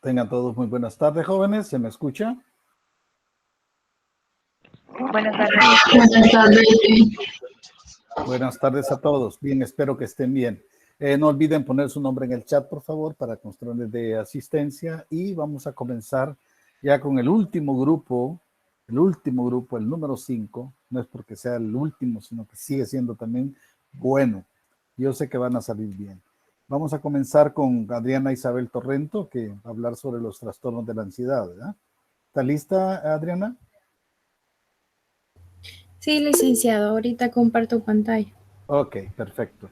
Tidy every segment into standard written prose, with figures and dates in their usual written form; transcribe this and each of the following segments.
Tengan todos muy buenas tardes, jóvenes. ¿Se me escucha? Buenas tardes. Buenas tardes. Buenas tardes a todos. Bien, espero que estén bien. No olviden poner su nombre en el chat, por favor, para controles de asistencia. Y vamos a comenzar ya con el último grupo, el número 5. No es porque sea el último, sino que sigue siendo también bueno. Yo sé que van a salir bien. Vamos a comenzar con Adriana Isabel Torrento, que va a hablar sobre los trastornos de la ansiedad, ¿verdad? ¿Está lista, Adriana? Sí, licenciado, ahorita comparto pantalla. Ok, perfecto.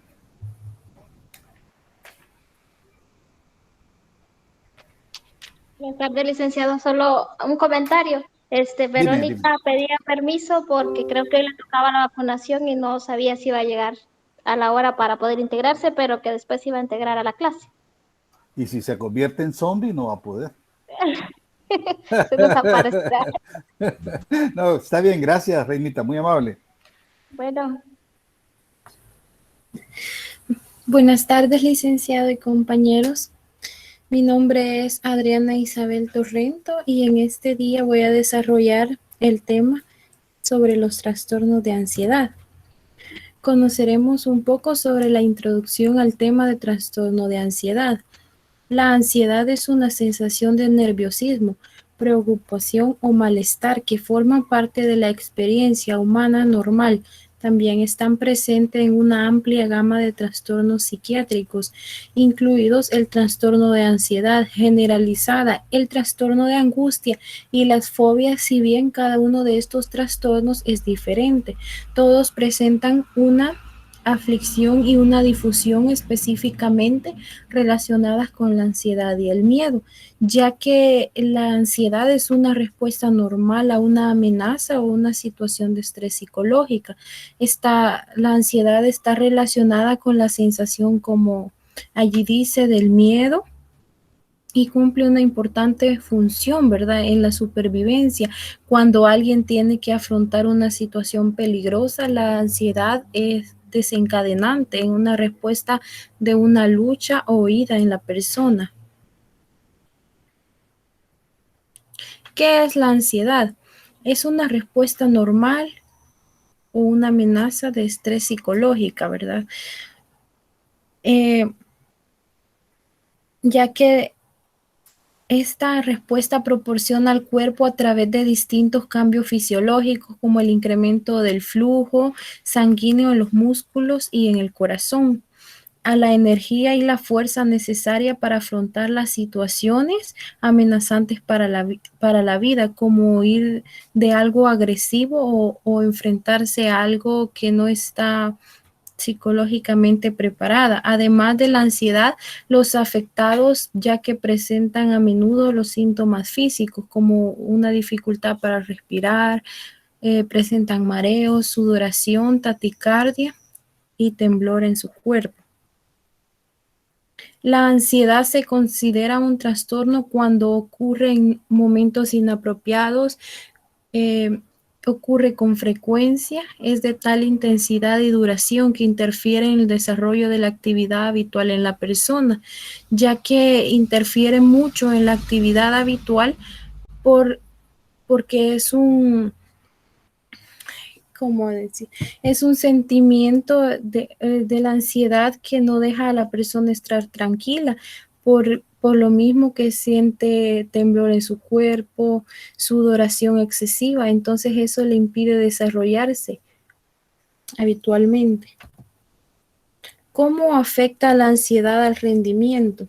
Buenas tardes, licenciado. Solo un comentario. Verónica pedía permiso porque creo que hoy le tocaba la vacunación y no sabía si iba a llegar a la hora para poder integrarse, pero que después iba a integrar a la clase. Y si se convierte en zombie, no va a poder. Se desaparecerá. No, está bien, gracias, Reinita, muy amable. Bueno. Buenas tardes, licenciado y compañeros. Mi nombre es Adriana Isabel Torrento y en este día voy a desarrollar el tema sobre los trastornos de ansiedad. Conoceremos un poco sobre la introducción al tema de trastorno de ansiedad. La ansiedad es una sensación de nerviosismo, preocupación o malestar que forman parte de la experiencia humana normal. También están presentes en una amplia gama de trastornos psiquiátricos, incluidos el trastorno de ansiedad generalizada, el trastorno de angustia y las fobias. Si bien cada uno de estos trastornos es diferente, todos presentan una aflicción y una difusión específicamente relacionadas con la ansiedad y el miedo, ya que la ansiedad es una respuesta normal a una amenaza o una situación de estrés psicológica. La ansiedad está relacionada con la sensación, como allí dice, del miedo, y cumple una importante función, ¿verdad?, en la supervivencia. Cuando alguien tiene que afrontar una situación peligrosa, la ansiedad es desencadenante en una respuesta de una lucha o huida en la persona. ¿Qué es la ansiedad? Es una respuesta normal o una amenaza de estrés psicológica, ¿verdad? Ya que esta respuesta proporciona al cuerpo a través de distintos cambios fisiológicos, como el incremento del flujo sanguíneo en los músculos y en el corazón, a la energía y la fuerza necesaria para afrontar las situaciones amenazantes para la vida, como huir de algo agresivo o enfrentarse a algo que no está psicológicamente preparada. Además de la ansiedad, los afectados, ya que presentan a menudo los síntomas físicos como una dificultad para respirar, presentan mareos, sudoración, taquicardia y temblor en su cuerpo. La ansiedad se considera un trastorno cuando ocurre en momentos inapropiados, ocurre con frecuencia, es de tal intensidad y duración que interfiere en el desarrollo de la actividad habitual en la persona, ya que interfiere mucho en la actividad habitual porque es un, ¿cómo decir? Es un sentimiento de la ansiedad que no deja a la persona estar tranquila por lo mismo que siente temblor en su cuerpo, sudoración excesiva, entonces eso le impide desarrollarse habitualmente. ¿Cómo afecta la ansiedad al rendimiento?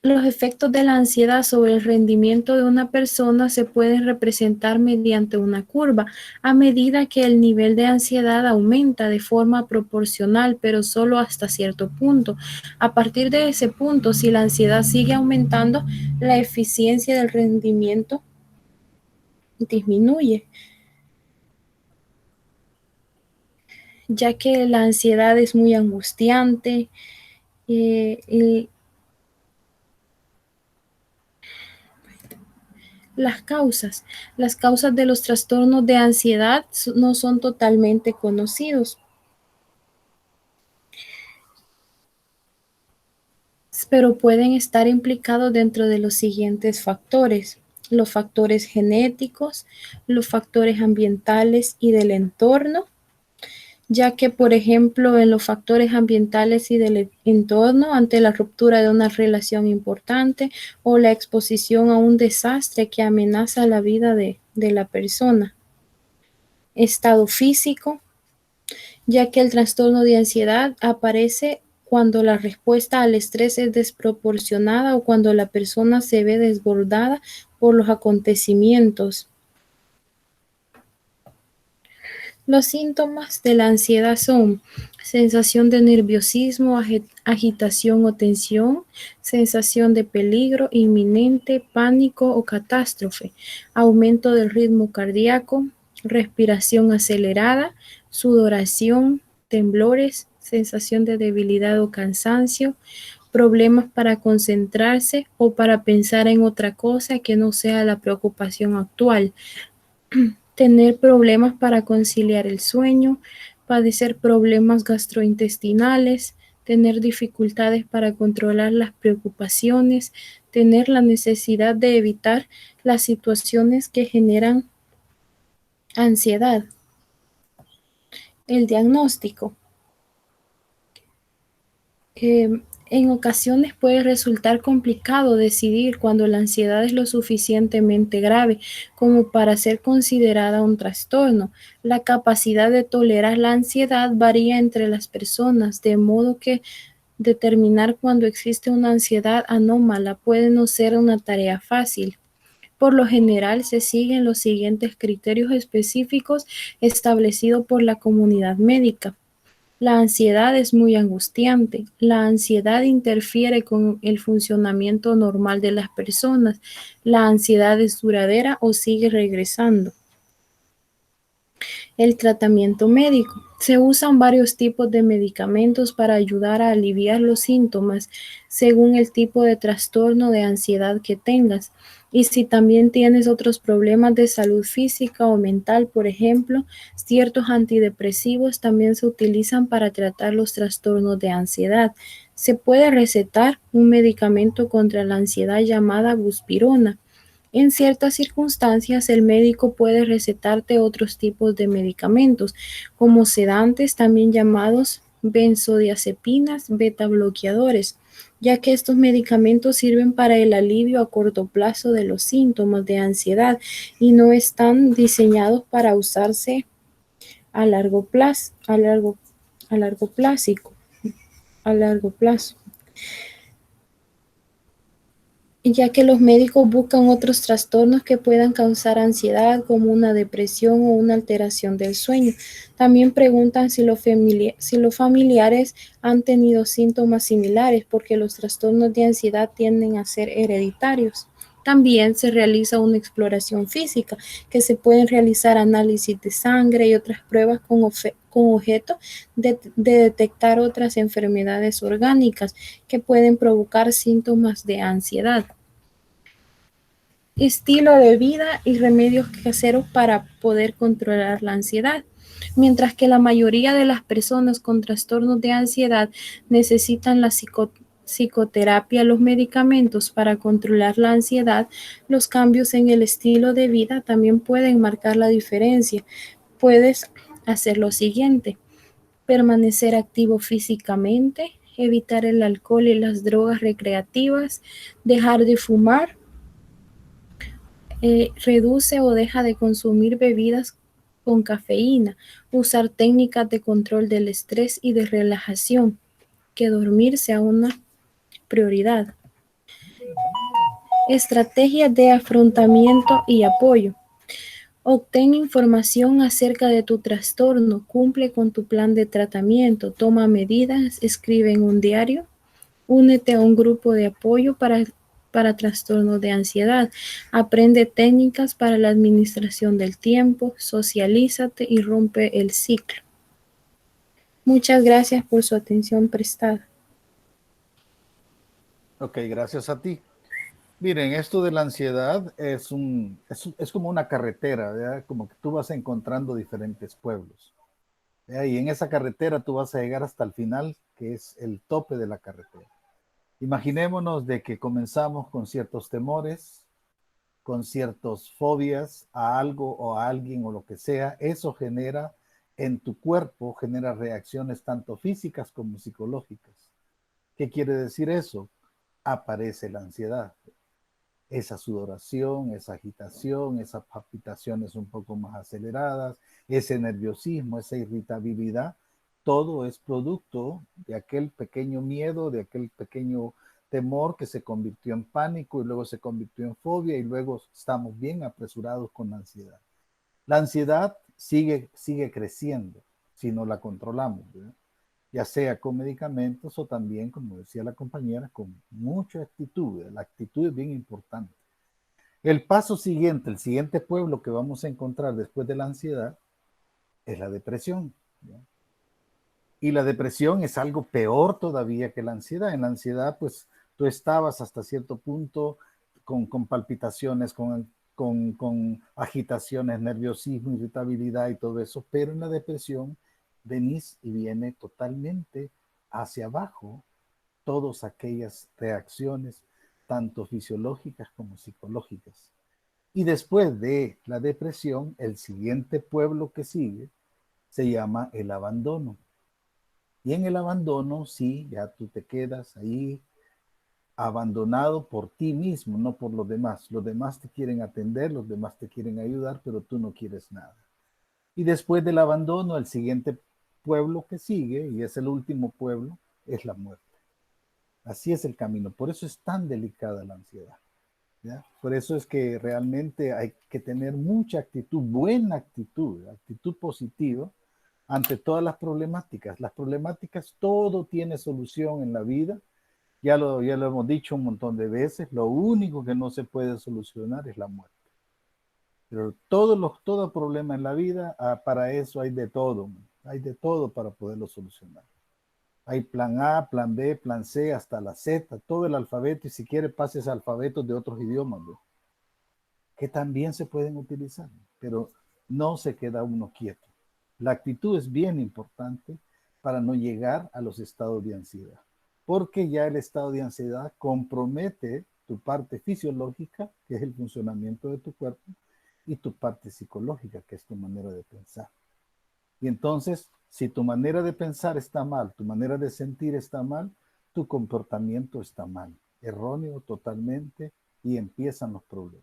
Los efectos de la ansiedad sobre el rendimiento de una persona se pueden representar mediante una curva, a medida que el nivel de ansiedad aumenta de forma proporcional, pero solo hasta cierto punto. A partir de ese punto, si la ansiedad sigue aumentando, la eficiencia del rendimiento disminuye, ya que la ansiedad es muy angustiante y las causas de los trastornos de ansiedad no son totalmente conocidos, pero pueden estar implicados dentro de los siguientes factores: los factores genéticos, los factores ambientales y del entorno, ya que, por ejemplo, en los factores ambientales y del entorno, ante la ruptura de una relación importante o la exposición a un desastre que amenaza la vida de la persona. Estado físico, ya que el trastorno de ansiedad aparece cuando la respuesta al estrés es desproporcionada o cuando la persona se ve desbordada por los acontecimientos. Los síntomas de la ansiedad son sensación de nerviosismo, agitación o tensión, sensación de peligro inminente, pánico o catástrofe, aumento del ritmo cardíaco, respiración acelerada, sudoración, temblores, sensación de debilidad o cansancio, problemas para concentrarse o para pensar en otra cosa que no sea la preocupación actual, tener problemas para conciliar el sueño, padecer problemas gastrointestinales, tener dificultades para controlar las preocupaciones, tener la necesidad de evitar las situaciones que generan ansiedad. El diagnóstico. En ocasiones puede resultar complicado decidir cuando la ansiedad es lo suficientemente grave como para ser considerada un trastorno. La capacidad de tolerar la ansiedad varía entre las personas, de modo que determinar cuando existe una ansiedad anómala puede no ser una tarea fácil. Por lo general, se siguen los siguientes criterios específicos establecidos por la comunidad médica. La ansiedad es muy angustiante. La ansiedad interfiere con el funcionamiento normal de las personas. La ansiedad es duradera o sigue regresando. El tratamiento médico. Se usan varios tipos de medicamentos para ayudar a aliviar los síntomas según el tipo de trastorno de ansiedad que tengas. Y si también tienes otros problemas de salud física o mental, por ejemplo, ciertos antidepresivos también se utilizan para tratar los trastornos de ansiedad. Se puede recetar un medicamento contra la ansiedad llamada buspirona. En ciertas circunstancias, el médico puede recetarte otros tipos de medicamentos, como sedantes, también llamados benzodiazepinas, beta bloqueadores, ya que estos medicamentos sirven para el alivio a corto plazo de los síntomas de ansiedad y no están diseñados para usarse a largo plazo, a largo plazo, ya que los médicos buscan otros trastornos que puedan causar ansiedad, como una depresión o una alteración del sueño. También preguntan si los familiares han tenido síntomas similares, porque los trastornos de ansiedad tienden a ser hereditarios. También se realiza una exploración física, que se pueden realizar análisis de sangre y otras pruebas con objeto de detectar otras enfermedades orgánicas que pueden provocar síntomas de ansiedad. Estilo de vida y remedios caseros para poder controlar la ansiedad. Mientras que la mayoría de las personas con trastornos de ansiedad necesitan la psicoterapia, los medicamentos para controlar la ansiedad, los cambios en el estilo de vida también pueden marcar la diferencia. Puedes hacer lo siguiente: permanecer activo físicamente, evitar el alcohol y las drogas recreativas, dejar de fumar, reduce o deja de consumir bebidas con cafeína, usar técnicas de control del estrés y de relajación, que dormir sea una prioridad. Estrategias de afrontamiento y apoyo. Obtén información acerca de tu trastorno, cumple con tu plan de tratamiento, toma medidas, escribe en un diario, únete a un grupo de apoyo para trastornos de ansiedad, aprende técnicas para la administración del tiempo, socialízate y rompe el ciclo. Muchas gracias por su atención prestada. Ok, gracias a ti. Miren, esto de la ansiedad es como una carretera, ¿verdad? Como que tú vas encontrando diferentes pueblos, ¿verdad? Y en esa carretera tú vas a llegar hasta el final, que es el tope de la carretera. Imaginémonos de que comenzamos con ciertos temores, con ciertas fobias a algo o a alguien o lo que sea. Eso genera en tu cuerpo, genera reacciones tanto físicas como psicológicas. ¿Qué quiere decir eso? Aparece la ansiedad. Esa sudoración, esa agitación, esas palpitaciones un poco más aceleradas, ese nerviosismo, esa irritabilidad, todo es producto de aquel pequeño miedo, de aquel pequeño temor que se convirtió en pánico y luego se convirtió en fobia y luego estamos bien apresurados con la ansiedad. La ansiedad sigue creciendo si no la controlamos, ¿verdad? Ya sea con medicamentos o también, como decía la compañera, con mucha actitud. La actitud es bien importante. El paso siguiente, el siguiente pueblo que vamos a encontrar después de la ansiedad es la depresión, ¿ya? Y la depresión es algo peor todavía que la ansiedad. En la ansiedad, pues tú estabas hasta cierto punto con palpitaciones, con agitaciones, nerviosismo, irritabilidad y todo eso, pero en la depresión venís y viene totalmente hacia abajo todas aquellas reacciones, tanto fisiológicas como psicológicas. Y después de la depresión, el siguiente pueblo que sigue se llama el abandono. Y en el abandono, sí, ya tú te quedas ahí abandonado por ti mismo, no por los demás. Los demás te quieren atender, los demás te quieren ayudar, pero tú no quieres nada. Y después del abandono, el siguiente pueblo que sigue, y es el último pueblo, es la muerte. Así es el camino. Por eso es tan delicada la ansiedad, ¿ya? Por eso es que realmente hay que tener mucha actitud, buena actitud, actitud positiva ante todas las problemáticas. Las problemáticas, todo tiene solución en la vida. Ya lo hemos dicho un montón de veces. Lo único que no se puede solucionar es la muerte. Pero todo problema en la vida, para eso hay de todo. Hay de todo para poderlo solucionar. Hay plan A, plan B, plan C, hasta la Z, todo el alfabeto, y si quiere pases alfabetos de otros idiomas, ¿no? Que también se pueden utilizar, pero no se queda uno quieto. La actitud es bien importante para no llegar a los estados de ansiedad, porque ya el estado de ansiedad compromete tu parte fisiológica, que es el funcionamiento de tu cuerpo, y tu parte psicológica, que es tu manera de pensar. Y entonces, si tu manera de pensar está mal, tu manera de sentir está mal, tu comportamiento está mal, erróneo totalmente, y empiezan los problemas.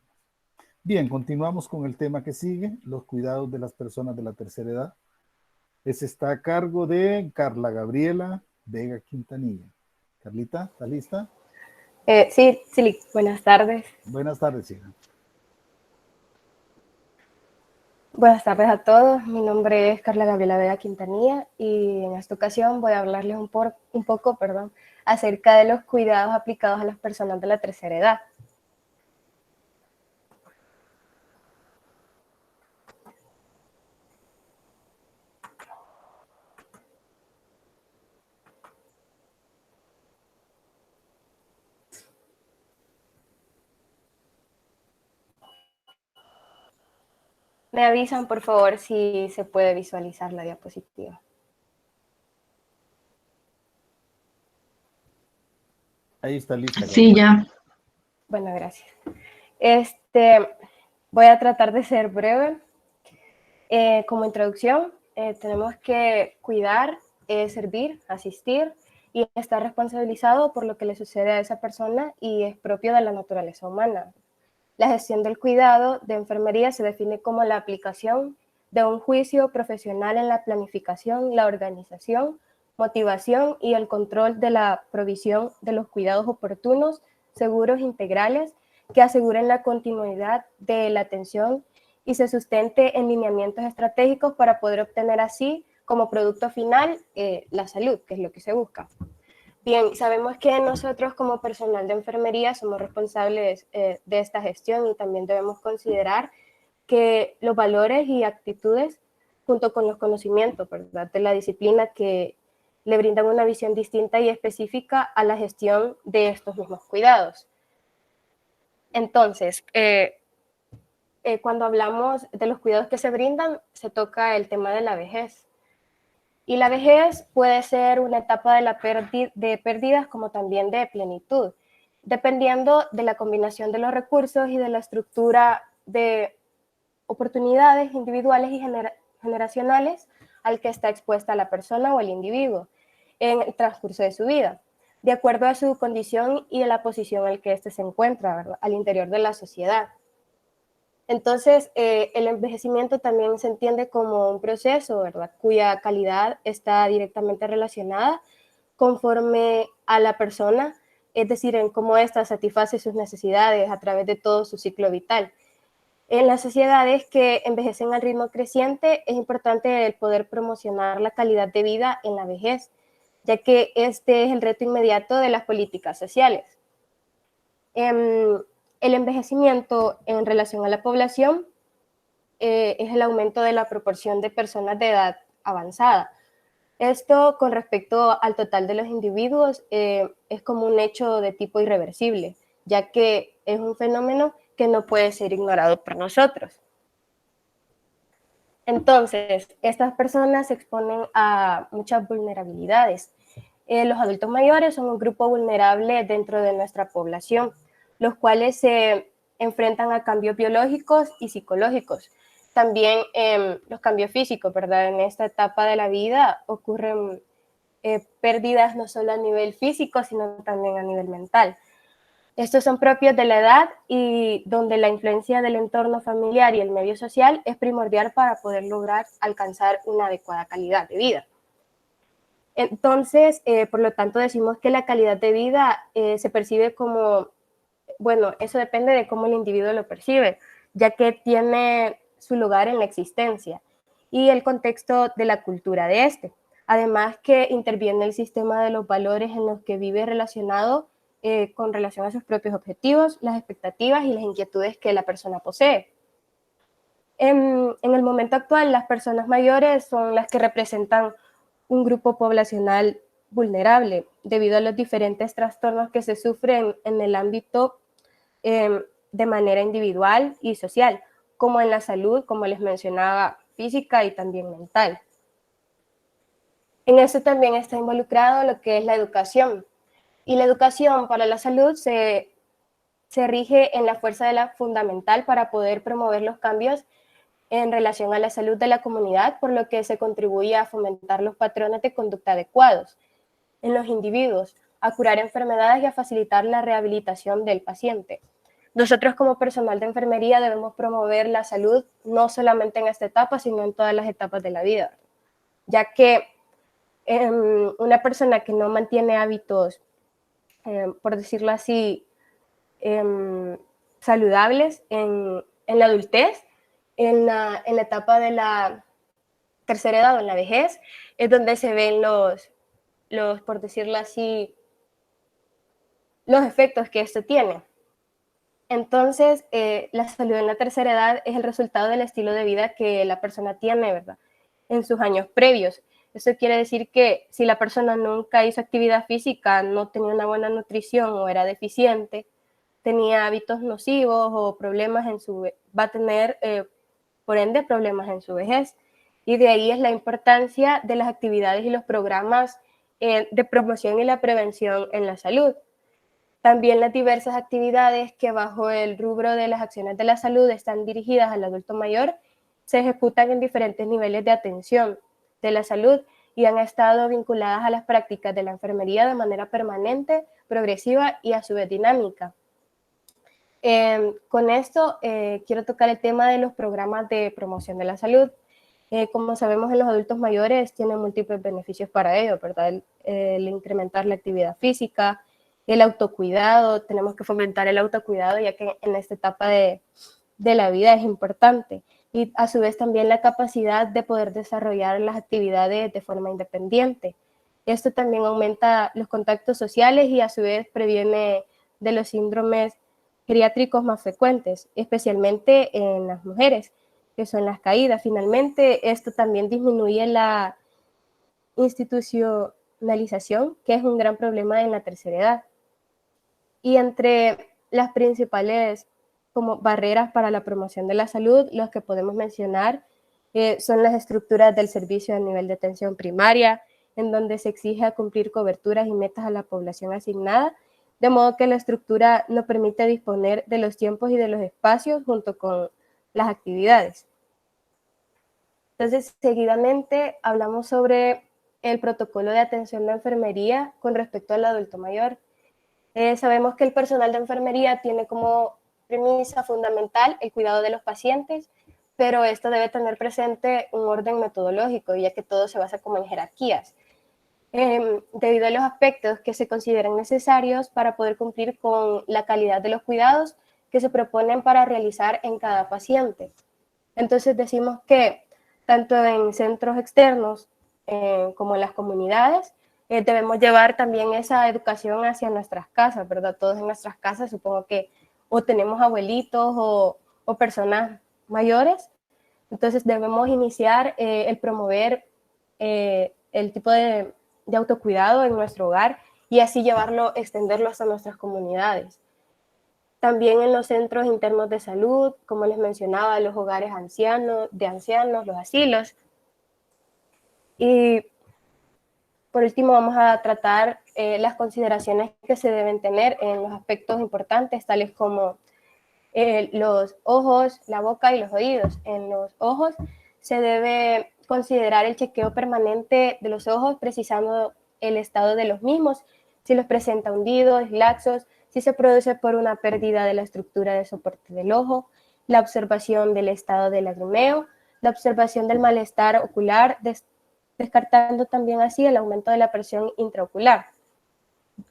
Bien, continuamos con el tema que sigue, los cuidados de las personas de la tercera edad. Ese está a cargo de Carla Gabriela Vega Quintanilla. Carlita, ¿está lista? Sí, buenas tardes. Buenas tardes, hija. Buenas tardes a todos. Mi nombre es Carla Gabriela Vega Quintanilla y en esta ocasión voy a hablarles un poco, acerca de los cuidados aplicados a las personas de la tercera edad. Me avisan, por favor, si se puede visualizar la diapositiva. Ahí está lista. Sí, ya. Bueno, gracias. Voy a tratar de ser breve. Como introducción, tenemos que cuidar, servir, asistir y estar responsabilizado por lo que le sucede a esa persona y es propio de la naturaleza humana. La gestión del cuidado de enfermería se define como la aplicación de un juicio profesional en la planificación, la organización, motivación y el control de la provisión de los cuidados oportunos, seguros, integrales, que aseguren la continuidad de la atención y se sustente en lineamientos estratégicos para poder obtener así como producto final la salud, que es lo que se busca. Bien, sabemos que nosotros como personal de enfermería somos responsables de esta gestión y también debemos considerar que los valores y actitudes junto con los conocimientos, ¿verdad?, de la disciplina que le brindan una visión distinta y específica a la gestión de estos mismos cuidados. Entonces, cuando hablamos de los cuidados que se brindan, se toca el tema de la vejez. Y la vejez puede ser una etapa de pérdidas como también de plenitud, dependiendo de la combinación de los recursos y de la estructura de oportunidades individuales y generacionales al que está expuesta la persona o el individuo en el transcurso de su vida, de acuerdo a su condición y a la posición en la que éste se encuentra, ¿verdad?, al interior de la sociedad. Entonces, el envejecimiento también se entiende como un proceso, ¿verdad?, cuya calidad está directamente relacionada conforme a la persona, es decir, en cómo ésta satisface sus necesidades a través de todo su ciclo vital. En las sociedades que envejecen al ritmo creciente, es importante el poder promocionar la calidad de vida en la vejez, ya que este es el reto inmediato de las políticas sociales. El envejecimiento en relación a la población es el aumento de la proporción de personas de edad avanzada. Esto con respecto al total de los individuos es como un hecho de tipo irreversible, ya que es un fenómeno que no puede ser ignorado por nosotros. Entonces, estas personas se exponen a muchas vulnerabilidades. Los adultos mayores son un grupo vulnerable dentro de nuestra población, los cuales se enfrentan a cambios biológicos y psicológicos. También los cambios físicos, ¿verdad? En esta etapa de la vida ocurren pérdidas no solo a nivel físico, sino también a nivel mental. Estos son propios de la edad y donde la influencia del entorno familiar y el medio social es primordial para poder lograr alcanzar una adecuada calidad de vida. Entonces, por lo tanto, decimos que la calidad de vida se percibe como, bueno, eso depende de cómo el individuo lo percibe, ya que tiene su lugar en la existencia y el contexto de la cultura de este. Además que interviene el sistema de los valores en los que vive relacionado con relación a sus propios objetivos, las expectativas y las inquietudes que la persona posee. En el momento actual, las personas mayores son las que representan un grupo poblacional vulnerable debido a los diferentes trastornos que se sufren en el ámbito de manera individual y social, como en la salud, como les mencionaba, física y también mental. En eso también está involucrado lo que es la educación. Y la educación para la salud se rige en la fuerza de la fundamental para poder promover los cambios en relación a la salud de la comunidad, por lo que se contribuye a fomentar los patrones de conducta adecuados en los individuos, a curar enfermedades y a facilitar la rehabilitación del paciente. Nosotros como personal de enfermería debemos promover la salud no solamente en esta etapa, sino en todas las etapas de la vida, ya que una persona que no mantiene hábitos, por decirlo así, saludables en la adultez, en la etapa de la tercera edad o en la vejez, es donde se ven los, por decirlo así, los efectos que esto tiene. Entonces, la salud en la tercera edad es el resultado del estilo de vida que la persona tiene, ¿verdad?, en sus años previos. Eso quiere decir que si la persona nunca hizo actividad física, no tenía una buena nutrición o era deficiente, tenía hábitos nocivos o problemas va a tener, por ende, problemas en su vejez. Y de ahí es la importancia de las actividades y los programas de promoción y la prevención en la salud. También las diversas actividades que bajo el rubro de las acciones de la salud están dirigidas al adulto mayor se ejecutan en diferentes niveles de atención de la salud y han estado vinculadas a las prácticas de la enfermería de manera permanente, progresiva y a su vez dinámica. Con esto quiero tocar el tema de los programas de promoción de la salud. Como sabemos, en los adultos mayores tienen múltiples beneficios para ello, ¿verdad? El incrementar la actividad física, el autocuidado, tenemos que fomentar el autocuidado ya que en esta etapa de la vida es importante. Y a su vez también la capacidad de poder desarrollar las actividades de forma independiente. Esto también aumenta los contactos sociales y a su vez previene de los síndromes geriátricos más frecuentes, especialmente en las mujeres, que son las caídas. Finalmente, esto también disminuye la institucionalización, que es un gran problema en la tercera edad. Y entre las principales como barreras para la promoción de la salud, los que podemos mencionar son las estructuras del servicio a nivel de atención primaria, en donde se exige cumplir coberturas y metas a la población asignada, de modo que la estructura no permite disponer de los tiempos y de los espacios junto con las actividades. Entonces, seguidamente hablamos sobre el protocolo de atención de enfermería con respecto al adulto mayor. Sabemos que el personal de enfermería tiene como premisa fundamental el cuidado de los pacientes, pero esto debe tener presente un orden metodológico, ya que todo se basa como en jerarquías, debido a los aspectos que se consideran necesarios para poder cumplir con la calidad de los cuidados que se proponen para realizar en cada paciente. Entonces decimos que tanto en centros externos como en las comunidades, debemos llevar también esa educación hacia nuestras casas, ¿verdad? Todos en nuestras casas supongo que o tenemos abuelitos o personas mayores, entonces debemos iniciar el promover el tipo de autocuidado en nuestro hogar y así llevarlo, extenderlo hasta nuestras comunidades. También en los centros internos de salud, como les mencionaba, los hogares de ancianos, los asilos. Y por último vamos a tratar las consideraciones que se deben tener en los aspectos importantes, tales como los ojos, la boca y los oídos. En los ojos se debe considerar el chequeo permanente de los ojos, precisando el estado de los mismos, si los presenta hundidos, laxos, si se produce por una pérdida de la estructura de soporte del ojo, la observación del estado del lagrimeo, la observación del malestar ocular, descartando también así el aumento de la presión intraocular.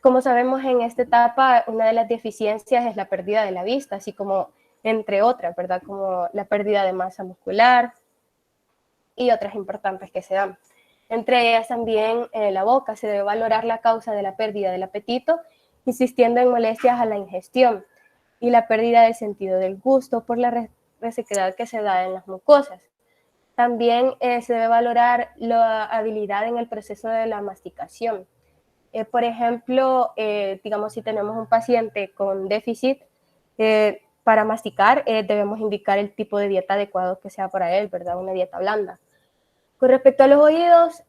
Como sabemos, en esta etapa una de las deficiencias es la pérdida de la vista, así como entre otras, ¿verdad? Como la pérdida de masa muscular y otras importantes que se dan. Entre ellas también la boca, se debe valorar la causa de la pérdida del apetito, insistiendo en molestias a la ingestión y la pérdida del sentido del gusto por la resequedad que se da en las mucosas. También se debe valorar la habilidad en el proceso de la masticación. Por ejemplo, digamos, si tenemos un paciente con déficit, para masticar debemos indicar el tipo de dieta adecuado que sea para él, ¿verdad? Una dieta blanda. Con respecto a los oídos,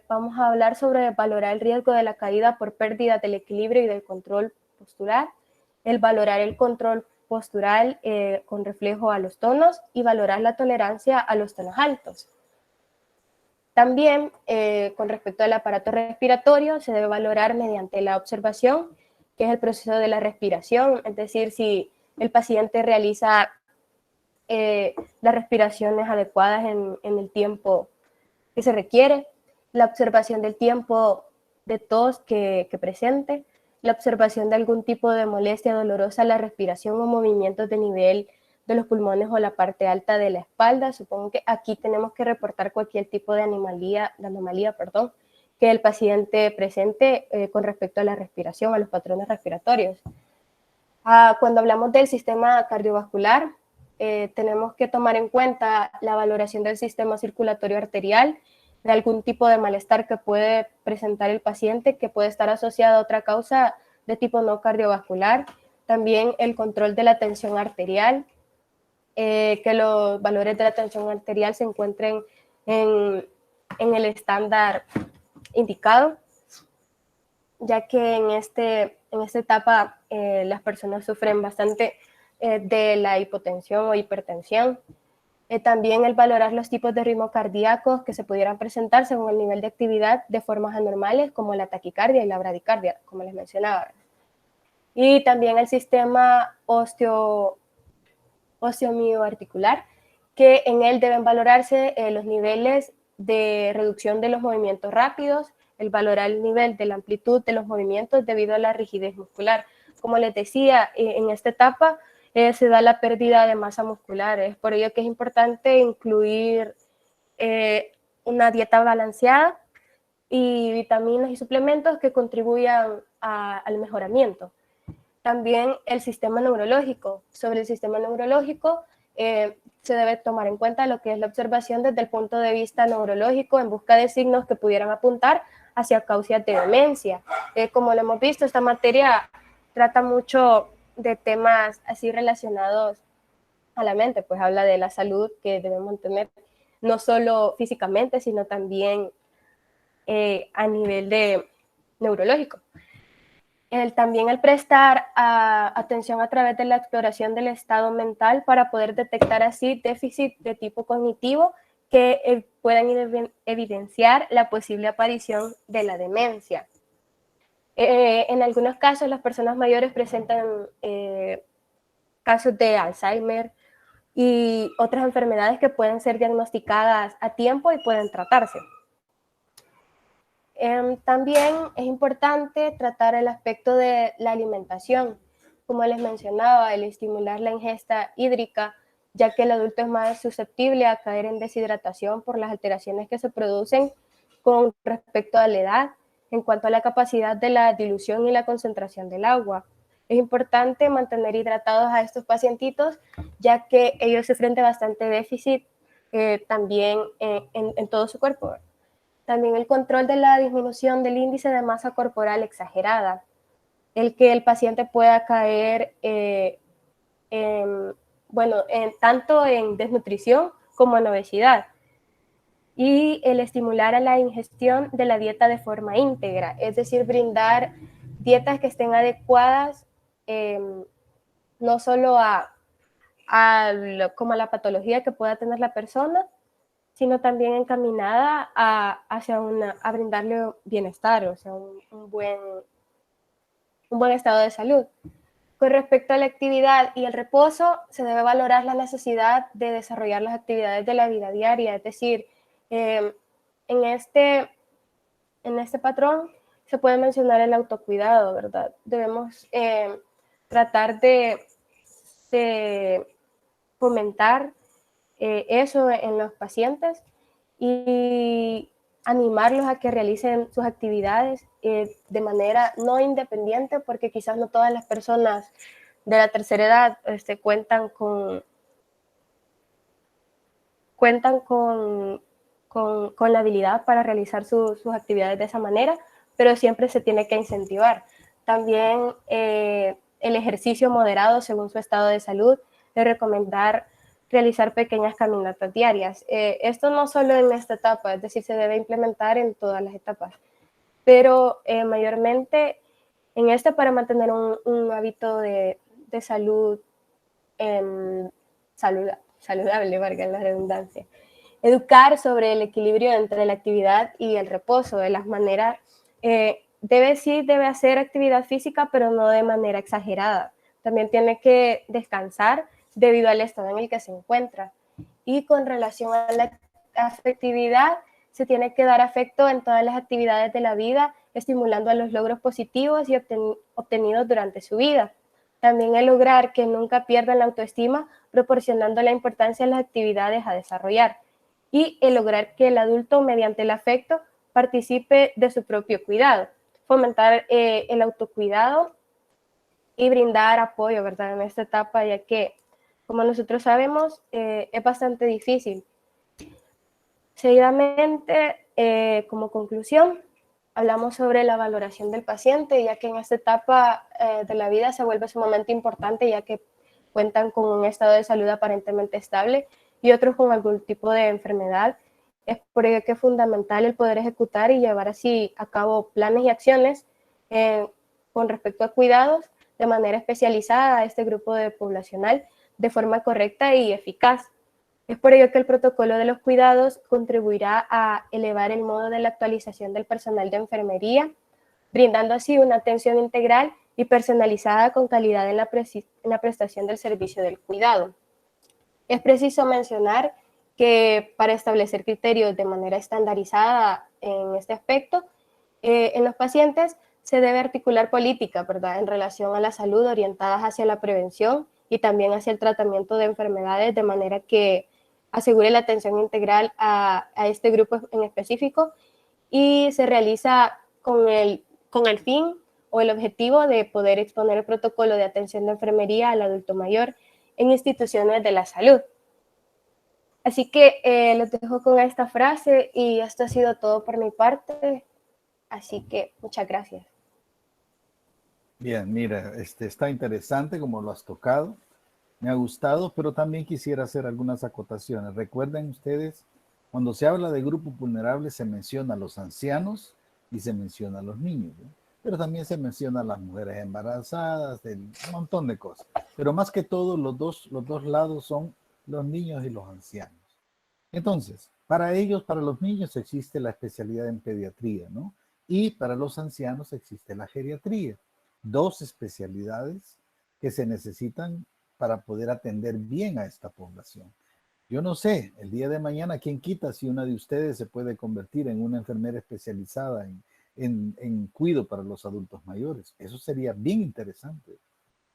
vamos a hablar sobre valorar el riesgo de la caída por pérdida del equilibrio y del control postural, el valorar el control postural con reflejo a los tonos y valorar la tolerancia a los tonos altos. También, con respecto al aparato respiratorio, se debe valorar mediante la observación, que es el proceso de la respiración, es decir, si el paciente realiza las respiraciones adecuadas en el tiempo que se requiere, la observación del tiempo de tos que presente, la observación de algún tipo de molestia dolorosa a la respiración o movimientos de nivel de los pulmones o la parte alta de la espalda. Supongo que aquí tenemos que reportar cualquier tipo de anomalía, que el paciente presente con respecto a la respiración, a los patrones respiratorios. Cuando hablamos del sistema cardiovascular, tenemos que tomar en cuenta la valoración del sistema circulatorio arterial, de algún tipo de malestar que puede presentar el paciente, que puede estar asociado a otra causa de tipo no cardiovascular. También el control de la tensión arterial, que los valores de la tensión arterial se encuentren en el estándar indicado, ya que en esta etapa las personas sufren bastante de la hipotensión o hipertensión. También el valorar los tipos de ritmos cardíacos que se pudieran presentar según el nivel de actividad de formas anormales, como la taquicardia y la bradicardia, como les mencionaba. Y también el sistema osteomioarticular, que en él deben valorarse los niveles de reducción de los movimientos rápidos, el valorar el nivel de la amplitud de los movimientos debido a la rigidez muscular. Como les decía, en esta etapa se da la pérdida de masa muscular. Es por ello que es importante incluir una dieta balanceada y vitaminas y suplementos que contribuyan al mejoramiento. También el sistema neurológico. Sobre el sistema neurológico se debe tomar en cuenta lo que es la observación desde el punto de vista neurológico en busca de signos que pudieran apuntar hacia causas de demencia. Como lo hemos visto, esta materia trata mucho de temas así relacionados a la mente, pues habla de la salud que debemos tener no solo físicamente, sino también a nivel de neurológico. También el prestar atención a través de la exploración del estado mental para poder detectar así déficit de tipo cognitivo que puedan evidenciar la posible aparición de la demencia. En algunos casos, las personas mayores presentan casos de Alzheimer y otras enfermedades que pueden ser diagnosticadas a tiempo y pueden tratarse. También es importante tratar el aspecto de la alimentación. Como les mencionaba, el estimular la ingesta hídrica, ya que el adulto es más susceptible a caer en deshidratación por las alteraciones que se producen con respecto a la edad en cuanto a la capacidad de la dilución y la concentración del agua. Es importante mantener hidratados a estos pacientitos, ya que ellos sufren de bastante déficit también en todo su cuerpo. También el control de la disminución del índice de masa corporal exagerada, el que el paciente pueda caer tanto en desnutrición como en obesidad. Y el estimular a la ingestión de la dieta de forma íntegra, es decir, brindar dietas que estén adecuadas no solo como a la patología que pueda tener la persona, sino también encaminada a brindarle bienestar, o sea, un buen estado de salud. Con respecto a la actividad y el reposo, se debe valorar la necesidad de desarrollar las actividades de la vida diaria, es decir, en este patrón se puede mencionar el autocuidado, ¿verdad? Debemos tratar de fomentar eso en los pacientes y animarlos a que realicen sus actividades de manera no independiente, porque quizás no todas las personas de la tercera edad cuentan con la habilidad para realizar sus actividades de esa manera, pero siempre se tiene que incentivar. También el ejercicio moderado según su estado de salud, de recomendar realizar pequeñas caminatas diarias. Esto no solo en esta etapa, es decir, se debe implementar en todas las etapas, pero mayormente en esta para mantener un hábito de salud saludable, valga la redundancia. Educar sobre el equilibrio entre la actividad y el reposo, de las maneras, debe hacer actividad física, pero no de manera exagerada. También tiene que descansar debido al estado en el que se encuentra. Y con relación a la afectividad, se tiene que dar afecto en todas las actividades de la vida, estimulando a los logros positivos y obtenidos durante su vida. También el lograr que nunca pierdan la autoestima, proporcionando la importancia de las actividades a desarrollar. Y el lograr que el adulto, mediante el afecto, participe de su propio cuidado. Fomentar el autocuidado y brindar apoyo, ¿verdad? En esta etapa, ya que, como nosotros sabemos, es bastante difícil. Seguidamente, como conclusión, hablamos sobre la valoración del paciente, ya que en esta etapa de la vida se vuelve sumamente importante, ya que cuentan con un estado de salud aparentemente estable y otros con algún tipo de enfermedad. Es por ello que es fundamental el poder ejecutar y llevar así a cabo planes y acciones con respecto a cuidados de manera especializada a este grupo poblacional de forma correcta y eficaz. Es por ello que el protocolo de los cuidados contribuirá a elevar el modo de la actualización del personal de enfermería, brindando así una atención integral y personalizada con calidad en la prestación del servicio del cuidado. Es preciso mencionar que para establecer criterios de manera estandarizada en este aspecto, en los pacientes se debe articular política, ¿verdad?, en relación a la salud orientadas hacia la prevención y también hacia el tratamiento de enfermedades, de manera que asegure la atención integral a este grupo en específico, y se realiza con el fin o el objetivo de poder exponer el protocolo de atención de enfermería al adulto mayor en instituciones de la salud. Así que los dejo con esta frase y esto ha sido todo por mi parte. Así que muchas gracias. Bien, mira, está interesante como lo has tocado. Me ha gustado, pero también quisiera hacer algunas acotaciones. Recuerden ustedes Cuando se habla de grupos vulnerables se menciona a los ancianos y se menciona a los niños, ¿no? Pero también se menciona a las mujeres embarazadas, un montón de cosas. Pero más que todo, los dos lados son los niños y los ancianos. Entonces, para ellos, para los niños existe la especialidad en pediatría, ¿no? Y para los ancianos existe la geriatría. Dos especialidades que se necesitan para poder atender bien a esta población. Yo no sé, el día de mañana, ¿quién quita si una de ustedes se puede convertir en una enfermera especializada en cuidado para los adultos mayores? Eso sería bien interesante,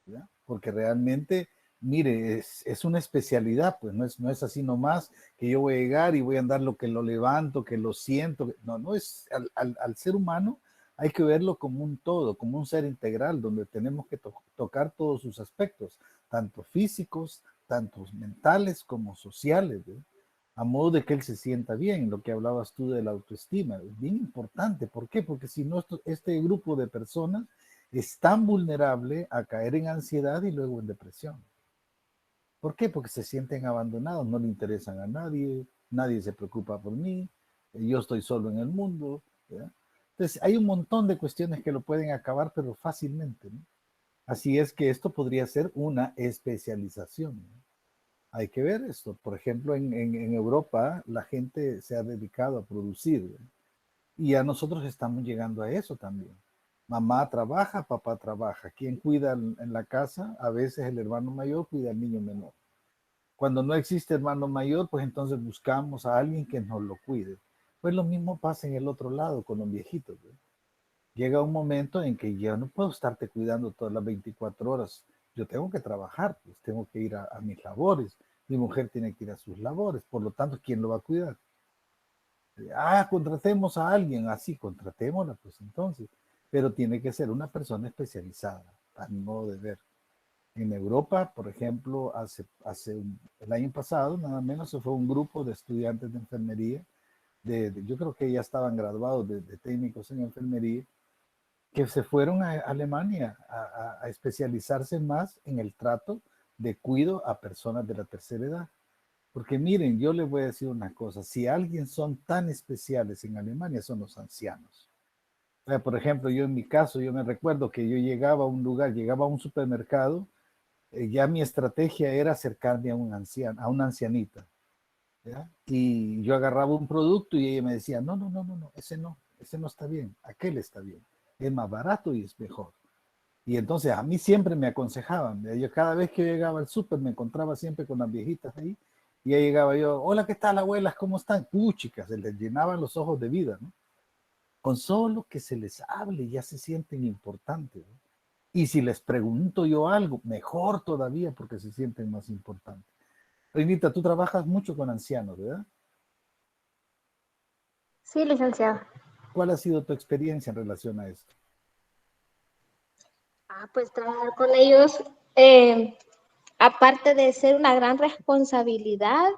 ¿ya? Porque realmente, mire, es una especialidad, pues no es así nomás que yo voy a llegar y voy a andar lo que lo levanto, que lo siento. No, no es al ser humano hay que verlo como un todo, como un ser integral, donde tenemos que tocar todos sus aspectos, tanto físicos, tanto mentales como sociales, ¿eh? A modo de que él se sienta bien, lo que hablabas tú de la autoestima, es bien importante. ¿Por qué? Porque si no, este grupo de personas es tan vulnerable a caer en ansiedad y luego en depresión. ¿Por qué? Porque se sienten abandonados, no le interesan a nadie, nadie se preocupa por mí, yo estoy solo en el mundo, ¿ya? Entonces, hay un montón de cuestiones que lo pueden acabar, pero fácilmente, ¿no? Así es que esto podría ser una especialización, ¿no? Hay que ver esto. Por ejemplo, en Europa la gente se ha dedicado a producir, ¿no? Y a nosotros estamos llegando a eso también. Mamá trabaja, papá trabaja. ¿Quién cuida en la casa? A veces el hermano mayor cuida al niño menor. Cuando no existe hermano mayor, pues entonces buscamos a alguien que nos lo cuide. Pues lo mismo pasa en el otro lado con los viejitos, ¿ve? Llega un momento en que yo no puedo estarte cuidando todas las 24 horas. Yo tengo que trabajar, pues tengo que ir a mis labores. Mi mujer tiene que ir a sus labores. Por lo tanto, ¿quién lo va a cuidar? Contratemos a alguien, así, contratémosla, pues entonces. Pero tiene que ser una persona especializada, a mi modo de ver. En Europa, por ejemplo, el año pasado, nada menos, se fue un grupo de estudiantes de enfermería, yo creo que ya estaban graduados de técnicos en enfermería, que se fueron a Alemania a especializarse más en el trato de cuidado a personas de la tercera edad. Porque miren, yo les voy a decir una cosa, si alguien son tan especiales en Alemania son los ancianos. Por ejemplo, yo en mi caso, yo me recuerdo que yo llegaba a un lugar, llegaba a un supermercado, ya mi estrategia era acercarme a un anciano, a una ancianita, ¿ya? Y yo agarraba un producto y ella me decía, no, no, no, no, no, ese no está bien, aquel está bien, es más barato y es mejor. Y entonces a mí siempre me aconsejaban. Yo cada vez que llegaba al súper me encontraba siempre con las viejitas ahí. Y ahí llegaba yo, hola, ¿qué tal, abuelas? ¿Cómo están? Chicas, se les llenaban los ojos de vida, ¿no? Con solo que se les hable ya se sienten importantes, ¿no? Y si les pregunto yo algo, mejor todavía porque se sienten más importantes. Reinita, tú trabajas mucho con ancianos, ¿verdad? Sí, licenciado. ¿Cuál ha sido tu experiencia en relación a esto? Pues trabajar con ellos, aparte de ser una gran responsabilidad,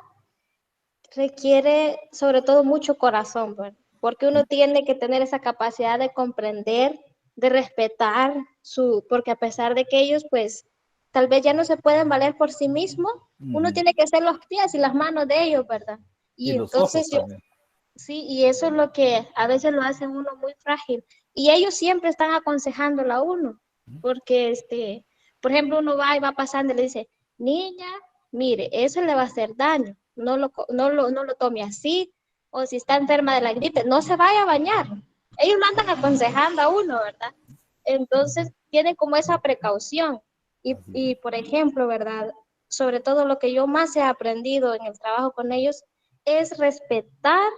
requiere sobre todo mucho corazón, ¿verdad? Porque uno tiene que tener esa capacidad de comprender, de respetar porque a pesar de que ellos pues tal vez ya no se pueden valer por sí mismos, uno Ujú. tiene que ser los pies y las manos de ellos, ¿verdad? Y Y los ojos entonces también. sí, y eso es lo que a veces lo hace uno muy frágil. Y ellos siempre están aconsejándolo a uno, porque por ejemplo, uno va y va pasando y le dice, niña, mire, eso le va a hacer daño, no lo tome así, o si está enferma de la gripe, no se vaya a bañar. Ellos lo andan aconsejando a uno, ¿verdad? Entonces, tienen como esa precaución. Así es. Y por ejemplo, ¿verdad? Sobre todo lo que yo más he aprendido en el trabajo con ellos es respetar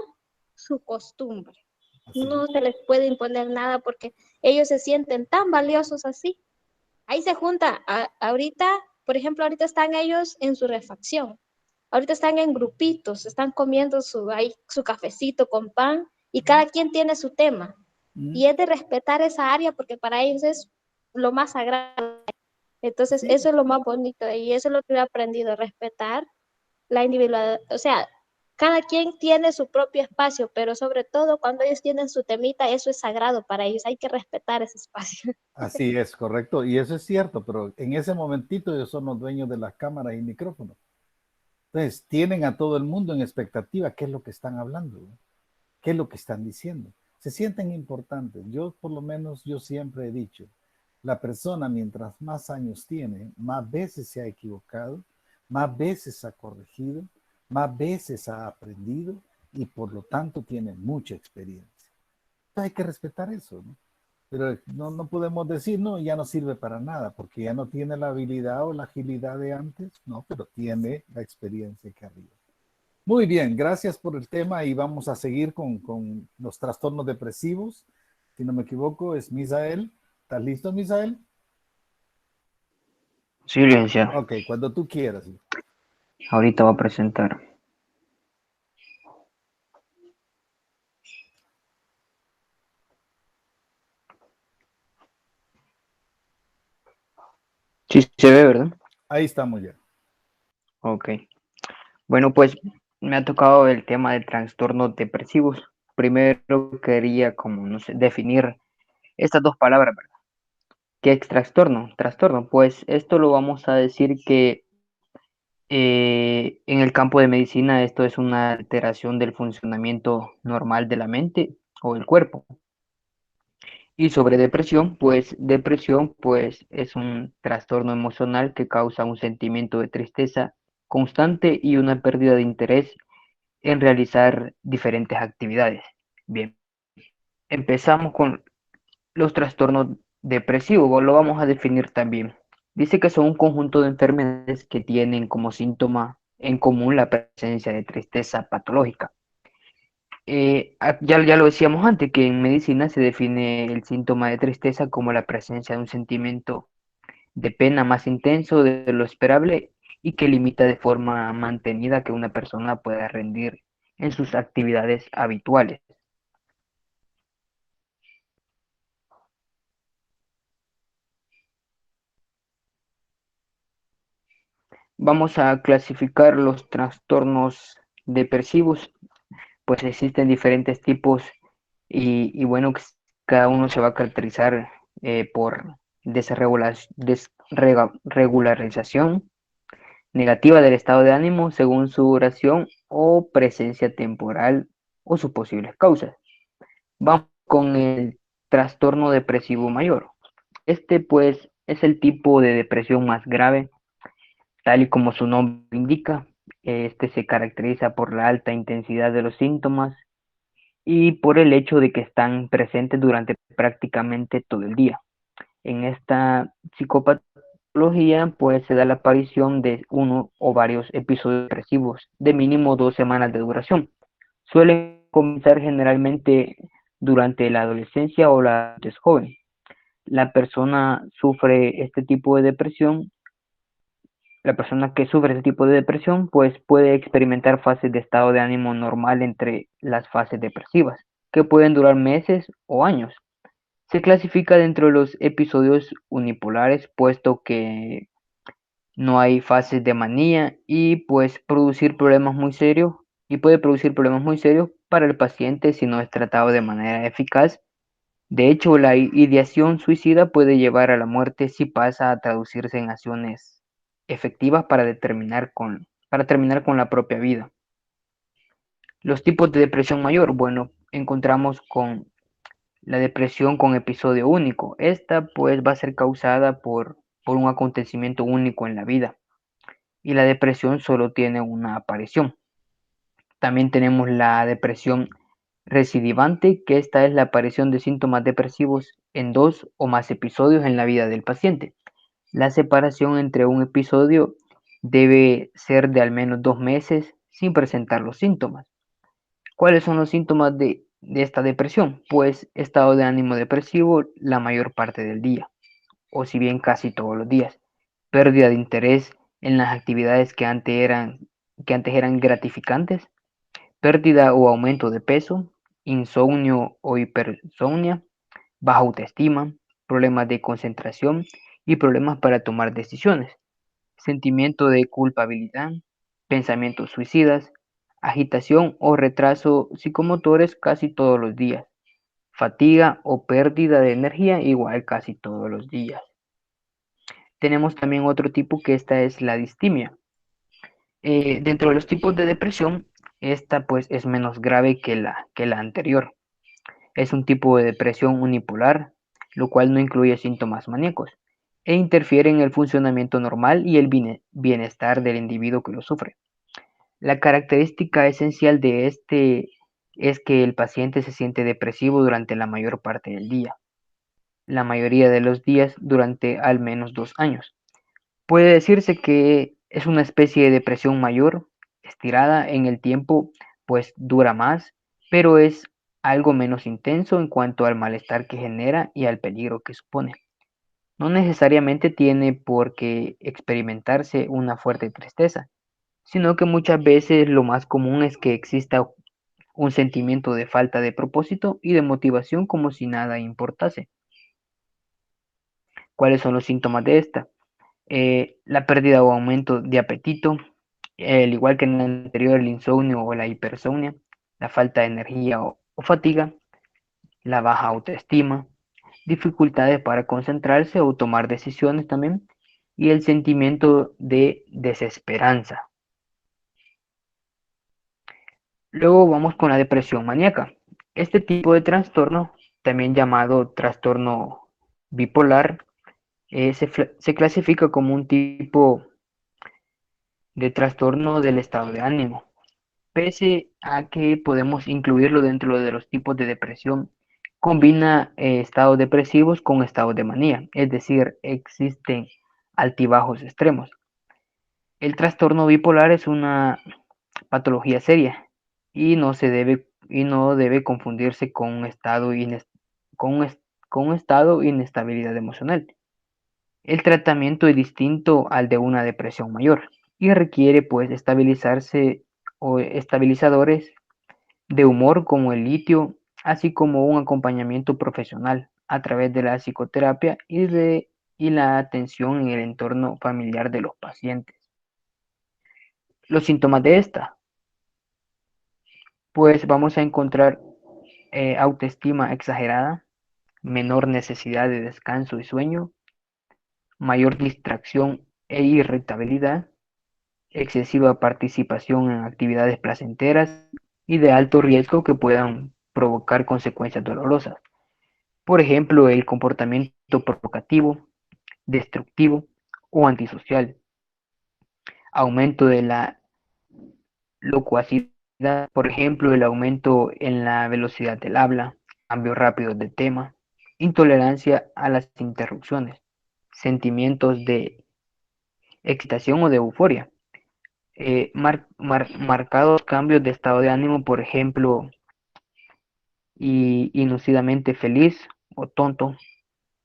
su costumbre. Así No es. se les puede imponer nada porque ellos se sienten tan valiosos así. Ahí se junta, ahorita, por ejemplo, ahorita están ellos en su refacción. Ahorita están en grupitos, están comiendo su cafecito con pan y cada quien tiene su tema. Mm. Y es de respetar esa área porque para ellos es lo más sagrado. Entonces, Sí, eso es lo más bonito y eso es lo que he aprendido, respetar la individualidad, o sea, cada quien tiene su propio espacio, pero sobre todo cuando ellos tienen su temita, eso es sagrado para ellos, hay que respetar ese espacio. así es, correcto. Y eso es cierto, pero en ese momentito ellos son los dueños de las cámaras y micrófonos. Entonces, tienen a todo el mundo en expectativa qué es lo que están hablando, ¿no? ¿Qué es lo que están diciendo? Se sienten importantes. Yo, por lo menos, yo siempre he dicho, la persona mientras más años tiene, más veces se ha equivocado, más veces ha corregido, más veces ha aprendido y por lo tanto tiene mucha experiencia. Entonces hay que respetar eso, ¿no? Pero no podemos decir, no, ya no sirve para nada, porque ya no tiene la habilidad o la agilidad de antes, no, pero tiene la experiencia que arriba. Muy bien, gracias por el tema y vamos a seguir con los trastornos depresivos. Si no me equivoco, es Misael. ¿Estás listo, Misael? Sí, licenciado. Ok, cuando tú quieras. Ahorita va a presentar. Sí, se ve, ¿verdad? Ahí estamos ya. Ok. Bueno, pues me ha tocado el tema de trastornos depresivos. Primero quería, como, no sé, definir estas dos palabras, ¿verdad? ¿Qué es trastorno? Trastorno, pues esto lo vamos a decir que en el campo de medicina esto es una alteración del funcionamiento normal de la mente o el cuerpo. Y sobre depresión, pues es un trastorno emocional que causa un sentimiento de tristeza constante y una pérdida de interés en realizar diferentes actividades. Bien, empezamos con los trastornos depresivos, lo vamos a definir también. Dice que son un conjunto de enfermedades que tienen como síntoma en común la presencia de tristeza patológica. Ya lo decíamos antes, que en medicina se define el síntoma de tristeza como la presencia de un sentimiento de pena más intenso de lo esperable y que limita de forma mantenida que una persona pueda rendir en sus actividades habituales. Vamos a clasificar los trastornos depresivos, pues existen diferentes tipos y bueno, cada uno se va a caracterizar por desregularización negativa del estado de ánimo según su duración o presencia temporal o sus posibles causas. Vamos con el trastorno depresivo mayor. Este pues es el tipo de depresión más grave, tal y como su nombre indica. Este se caracteriza por la alta intensidad de los síntomas y por el hecho de que están presentes durante prácticamente todo el día. En esta psicopatología pues se da la aparición de uno o varios episodios depresivos de mínimo 2 semanas de duración. Suelen comenzar generalmente durante la adolescencia o la adultez joven. La persona sufre este tipo de depresión, la persona que sufre este tipo de depresión pues puede experimentar fases de estado de ánimo normal entre las fases depresivas, que pueden durar meses o años. Se clasifica dentro de los episodios unipolares, puesto que no hay fases de manía y pues producir problemas muy serios y puede producir problemas muy serios para el paciente si no es tratado de manera eficaz. De hecho, la ideación suicida puede llevar a la muerte si pasa a traducirse en acciones efectivas para terminar con la propia vida. Los tipos de depresión mayor, bueno, encontramos con la depresión con episodio único. Esta pues va a ser causada por un acontecimiento único en la vida y la depresión solo tiene una aparición. También tenemos la depresión recidivante, que esta es la aparición de síntomas depresivos en 2 o más episodios en la vida del paciente. La separación entre un episodio debe ser de al menos 2 meses sin presentar los síntomas. ¿Cuáles son los síntomas de esta depresión? Pues estado de ánimo depresivo la mayor parte del día, o si bien casi todos los días. Pérdida de interés en las actividades que antes eran gratificantes. Pérdida o aumento de peso. Insomnio o hipersomnia. Baja autoestima. Problemas de concentración y problemas para tomar decisiones. Sentimiento de culpabilidad. Pensamientos suicidas, agitación o retraso psicomotores casi todos los días, fatiga o pérdida de energía igual casi todos los días. Tenemos también otro tipo que esta es la distimia. Dentro de los tipos de depresión, esta pues es menos grave que la anterior. Es un tipo de depresión unipolar, lo cual no incluye síntomas maníacos e interfiere en el funcionamiento normal y el bienestar del individuo que lo sufre. La característica esencial de este es que el paciente se siente depresivo durante la mayor parte del día, la mayoría de los días durante al menos 2 años. Puede decirse que es una especie de depresión mayor, estirada en el tiempo, pues dura más, pero es algo menos intenso en cuanto al malestar que genera y al peligro que supone. No necesariamente tiene por qué experimentarse una fuerte tristeza, sino que muchas veces lo más común es que exista un sentimiento de falta de propósito y de motivación como si nada importase. ¿Cuáles son los síntomas de esta? La pérdida o aumento de apetito, al igual que en el anterior, el insomnio o la hipersomnia, la falta de energía o fatiga, la baja autoestima, dificultades para concentrarse o tomar decisiones también, y el sentimiento de desesperanza. Luego vamos con la depresión maníaca. Este tipo de trastorno, también llamado trastorno bipolar, se clasifica como un tipo de trastorno del estado de ánimo. Pese a que podemos incluirlo dentro de los tipos de depresión, combina estados depresivos con estados de manía, es decir, existen altibajos extremos. El trastorno bipolar es una patología seria y no debe confundirse con un estado, con un estado de inestabilidad emocional. El tratamiento es distinto al de una depresión mayor y requiere pues estabilizarse o estabilizadores de humor como el litio, así como un acompañamiento profesional a través de la psicoterapia y la atención en el entorno familiar de los pacientes. Los síntomas de esta, pues vamos a encontrar autoestima exagerada, menor necesidad de descanso y sueño, mayor distracción e irritabilidad, excesiva participación en actividades placenteras y de alto riesgo que puedan provocar consecuencias dolorosas. Por ejemplo, el comportamiento provocativo, destructivo o antisocial, aumento de la locuacidad, por ejemplo, el aumento en la velocidad del habla, cambios rápidos de tema, intolerancia a las interrupciones, sentimientos de excitación o de euforia, marcados cambios de estado de ánimo, por ejemplo, y inusidamente feliz o tonto,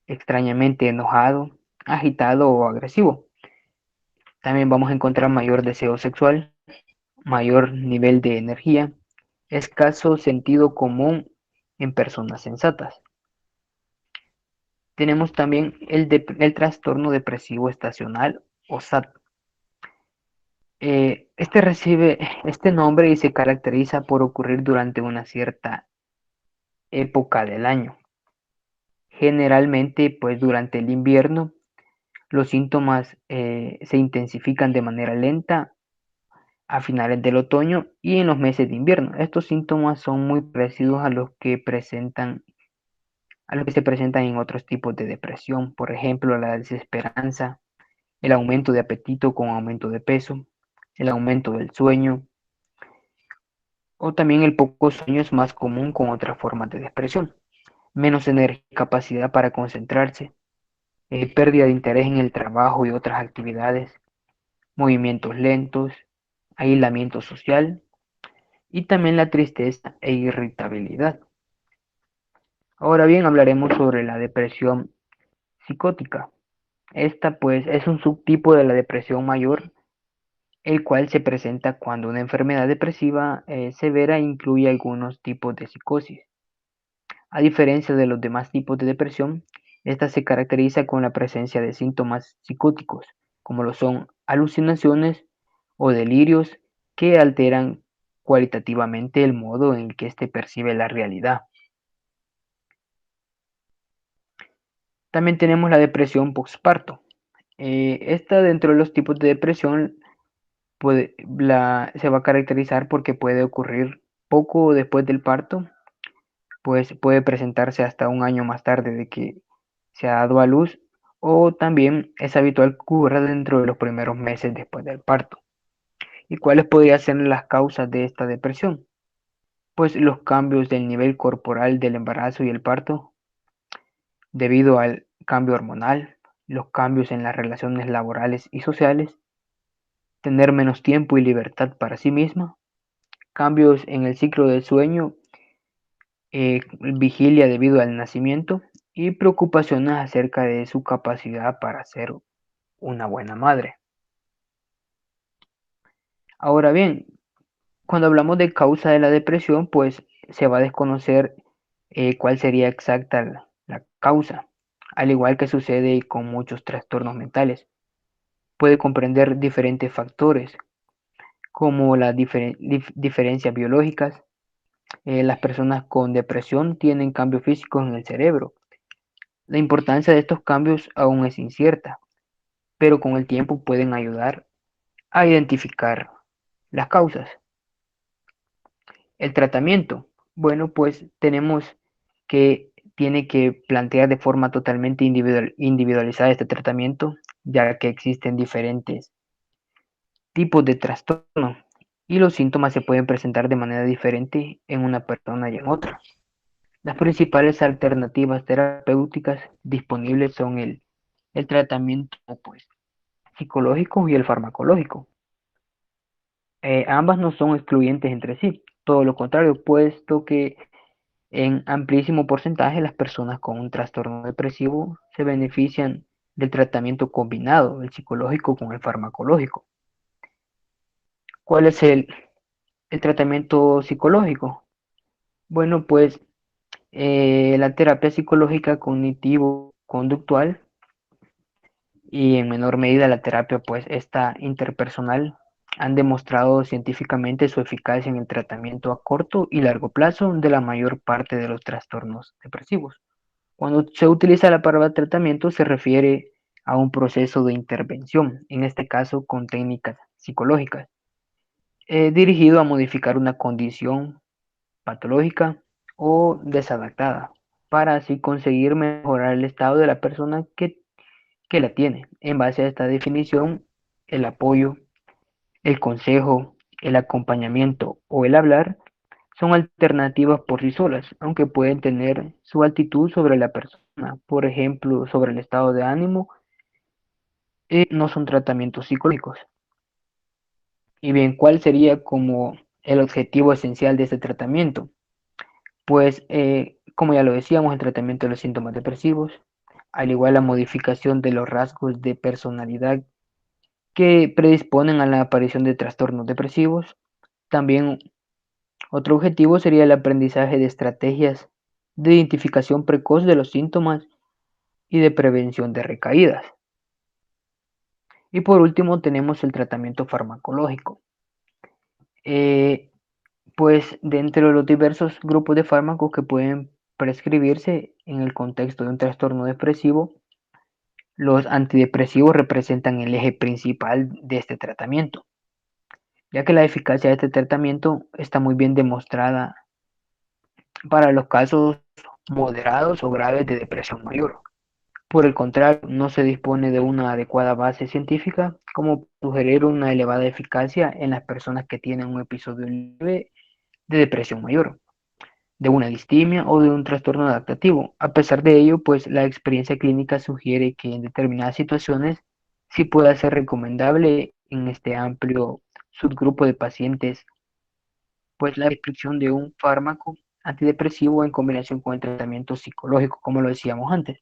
extrañamente enojado, agitado o agresivo. También vamos a encontrar mayor deseo sexual, mayor nivel de energía, escaso sentido común en personas sensatas. Tenemos también el trastorno depresivo estacional o SAD. Este recibe este nombre y se caracteriza por ocurrir durante una cierta época del año. Generalmente, pues durante el invierno, los síntomas se intensifican de manera lenta a finales del otoño y en los meses de invierno. Estos síntomas son muy parecidos a los que se presentan en otros tipos de depresión, por ejemplo, la desesperanza, el aumento de apetito con aumento de peso, el aumento del sueño, o también el poco sueño es más común con otras formas de depresión. Menos energía y capacidad para concentrarse, pérdida de interés en el trabajo y otras actividades, movimientos lentos, aislamiento social y también la tristeza e irritabilidad. Ahora bien, hablaremos sobre la depresión psicótica. Esta pues es un subtipo de la depresión mayor, el cual se presenta cuando una enfermedad depresiva severa incluye algunos tipos de psicosis. A diferencia de los demás tipos de depresión, esta se caracteriza con la presencia de síntomas psicóticos, como lo son alucinaciones o delirios que alteran cualitativamente el modo en que éste percibe la realidad. También tenemos la depresión postparto. Esta dentro de los tipos de depresión se va a caracterizar porque puede ocurrir poco después del parto, pues puede presentarse hasta un año más tarde de que se ha dado a luz, o también es habitual que ocurra dentro de los primeros meses después del parto. ¿Y cuáles podrían ser las causas de esta depresión? Pues los cambios del nivel corporal del embarazo y el parto, debido al cambio hormonal, los cambios en las relaciones laborales y sociales, tener menos tiempo y libertad para sí misma, cambios en el ciclo del sueño, vigilia debido al nacimiento y preocupaciones acerca de su capacidad para ser una buena madre. Ahora bien, cuando hablamos de causa de la depresión, pues se va a desconocer cuál sería exacta la causa, al igual que sucede con muchos trastornos mentales. Puede comprender diferentes factores, como las diferencias biológicas. Las personas con depresión tienen cambios físicos en el cerebro. La importancia de estos cambios aún es incierta, pero con el tiempo pueden ayudar a identificar las causas. El tratamiento. Bueno, pues tenemos que tiene que plantear de forma totalmente individualizada este tratamiento, ya que existen diferentes tipos de trastorno y los síntomas se pueden presentar de manera diferente en una persona y en otra. Las principales alternativas terapéuticas disponibles son el tratamiento pues, psicológico y el farmacológico. Ambas no son excluyentes entre sí, todo lo contrario, puesto que en amplísimo porcentaje las personas con un trastorno depresivo se benefician del tratamiento combinado, el psicológico con el farmacológico. ¿Cuál es el tratamiento psicológico? Bueno, pues la terapia psicológica cognitivo-conductual y en menor medida la terapia pues esta interpersonal han demostrado científicamente su eficacia en el tratamiento a corto y largo plazo de la mayor parte de los trastornos depresivos. Cuando se utiliza la palabra tratamiento se refiere a un proceso de intervención, en este caso con técnicas psicológicas, dirigido a modificar una condición patológica o desadaptada, para así conseguir mejorar el estado de la persona que la tiene. En base a esta definición, el apoyo, el consejo, el acompañamiento o el hablar son alternativas por sí solas, aunque pueden tener su actitud sobre la persona, por ejemplo, sobre el estado de ánimo, no son tratamientos psicológicos. Y bien, ¿cuál sería como el objetivo esencial de este tratamiento? Pues, como ya lo decíamos, el tratamiento de los síntomas depresivos, al igual la modificación de los rasgos de personalidad que predisponen a la aparición de trastornos depresivos. También otro objetivo sería el aprendizaje de estrategias de identificación precoz de los síntomas y de prevención de recaídas. Y por último tenemos el tratamiento farmacológico. Pues dentro de los diversos grupos de fármacos que pueden prescribirse en el contexto de un trastorno depresivo, los antidepresivos representan el eje principal de este tratamiento, ya que la eficacia de este tratamiento está muy bien demostrada para los casos moderados o graves de depresión mayor. Por el contrario, no se dispone de una adecuada base científica como sugerir una elevada eficacia en las personas que tienen un episodio leve de depresión mayor, de una distimia o de un trastorno adaptativo. A pesar de ello, pues la experiencia clínica sugiere que en determinadas situaciones sí puede ser recomendable en este amplio subgrupo de pacientes, pues la prescripción de un fármaco antidepresivo en combinación con el tratamiento psicológico, como lo decíamos antes.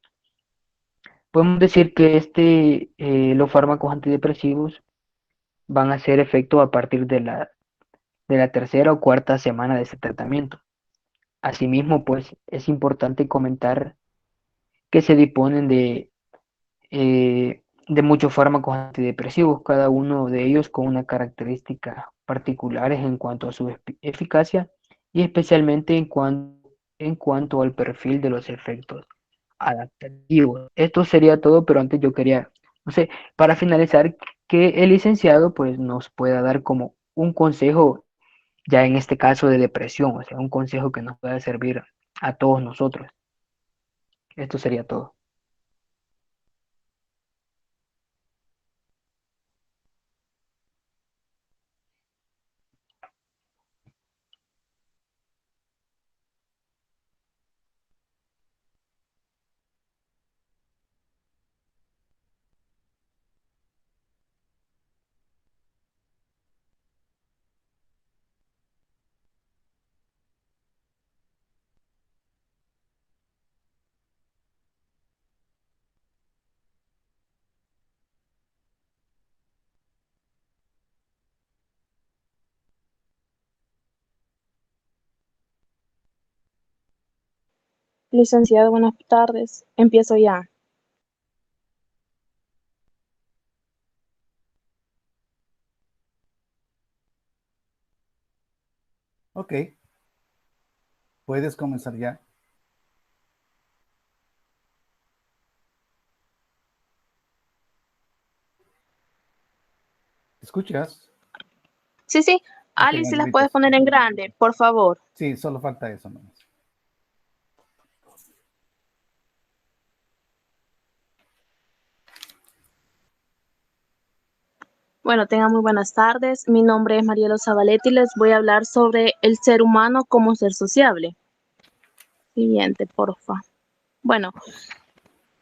Podemos decir que los fármacos antidepresivos van a hacer efecto a partir de la tercera o cuarta semana de ese tratamiento. Asimismo, pues es importante comentar que se disponen de muchos fármacos antidepresivos, cada uno de ellos con una característica particulares en cuanto a su eficacia y especialmente en cuanto al perfil de los efectos adaptativos. Esto sería todo, pero antes yo quería, no sé, para finalizar, que el licenciado pues nos pueda dar como un consejo, ya en este caso de depresión, o sea, un consejo que nos pueda servir a todos nosotros. Esto sería todo. Licenciado, buenas tardes. Empiezo ya. Ok, puedes comenzar ya. ¿Escuchas? Sí, sí. Ok, Ali, si las puedes Margaritas. poner en grande, por favor. Sí, solo falta eso nomás. Bueno, tengan muy buenas tardes. Mi nombre es Marielo Zabaletti y les voy a hablar sobre el ser humano como ser sociable. Siguiente, porfa. Bueno,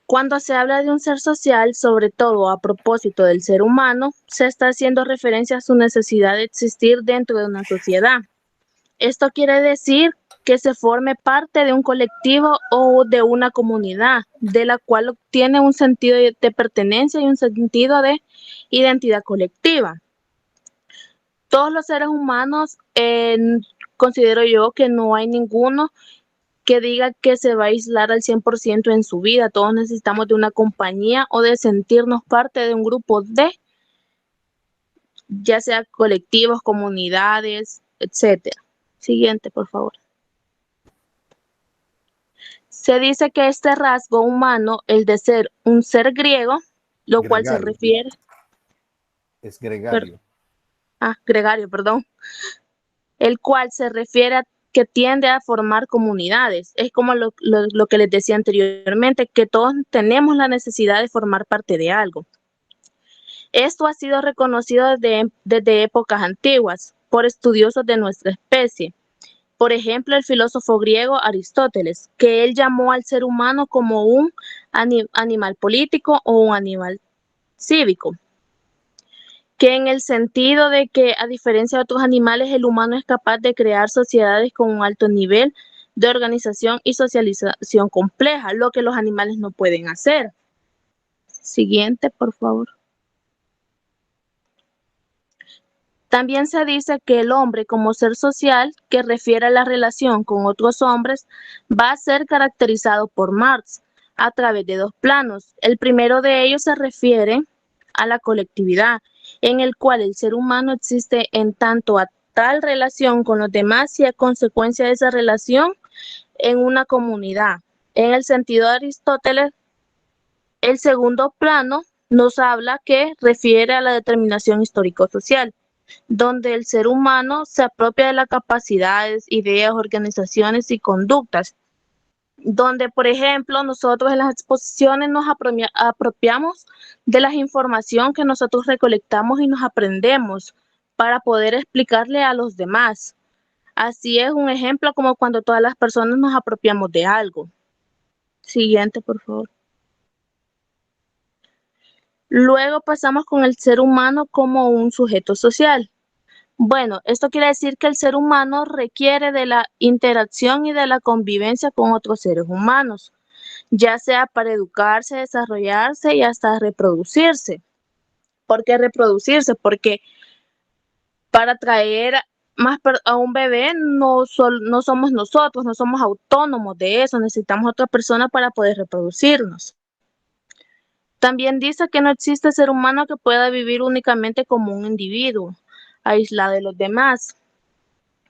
cuando se habla de un ser social, sobre todo a propósito del ser humano, se está haciendo referencia a su necesidad de existir dentro de una sociedad. Esto quiere decir que se forme parte de un colectivo o de una comunidad, de la cual obtiene un sentido de pertenencia y un sentido de identidad colectiva. Todos los seres humanos, considero yo que no hay ninguno que diga que se va a aislar al 100% en su vida. Todos necesitamos de una compañía o de sentirnos parte de un grupo de, ya sea colectivos, comunidades, etcétera. Siguiente, por favor. Se dice que este rasgo humano, el de ser un ser griego, lo cual se Gregario, refiere, es gregario. gregario, perdón, el cual se refiere a que tiende a formar comunidades. Es como lo que les decía anteriormente, que todos tenemos la necesidad de formar parte de algo. Esto ha sido reconocido desde épocas antiguas por estudiosos de nuestra especie. Por ejemplo, el filósofo griego Aristóteles, que él llamó al ser humano como un animal político o un animal cívico, que en el sentido de que, a diferencia de otros animales, el humano es capaz de crear sociedades con un alto nivel de organización y socialización compleja, lo que los animales no pueden hacer. Siguiente, por favor. También se dice que el hombre como ser social, que refiere a la relación con otros hombres, va a ser caracterizado por Marx a través de dos planos. El primero de ellos se refiere a la colectividad, en el cual el ser humano existe en tanto a tal relación con los demás y a consecuencia de esa relación en una comunidad. En el sentido de Aristóteles, el segundo plano nos habla que refiere a la determinación histórico-social, donde el ser humano se apropia de las capacidades, ideas, organizaciones y conductas, donde, por ejemplo, nosotros en las exposiciones nos apropiamos de la información que nosotros recolectamos y nos aprendemos para poder explicarle a los demás. Así es un ejemplo como cuando todas las personas nos apropiamos de algo. Siguiente, por favor. Luego pasamos con el ser humano como un sujeto social. Bueno, esto quiere decir que el ser humano requiere de la interacción y de la convivencia con otros seres humanos, ya sea para educarse, desarrollarse y hasta reproducirse. ¿Por qué reproducirse? Porque para traer a un bebé no somos nosotros, no somos autónomos de eso, necesitamos otra persona para poder reproducirnos. También dice que no existe ser humano que pueda vivir únicamente como un individuo, aislado de los demás.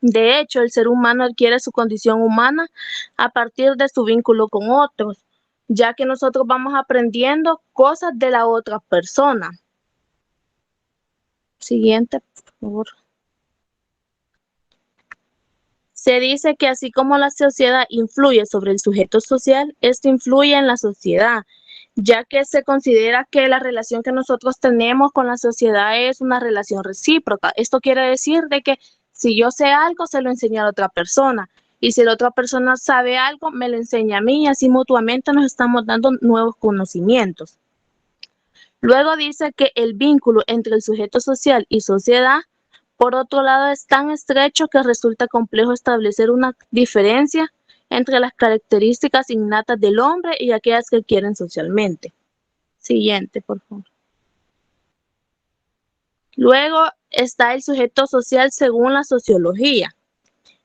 De hecho, el ser humano adquiere su condición humana a partir de su vínculo con otros, ya que nosotros vamos aprendiendo cosas de la otra persona. Siguiente, por favor. Se dice que así como la sociedad influye sobre el sujeto social, esto influye en la sociedad, ya que se considera que la relación que nosotros tenemos con la sociedad es una relación recíproca. Esto quiere decir de que si yo sé algo, se lo enseño a la otra persona, y si la otra persona sabe algo, me lo enseña a mí, y así mutuamente nos estamos dando nuevos conocimientos. Luego dice que el vínculo entre el sujeto social y sociedad, por otro lado, es tan estrecho que resulta complejo establecer una diferencia entre las características innatas del hombre y aquellas que adquieren socialmente. Siguiente, por favor. Luego está el sujeto social según la sociología.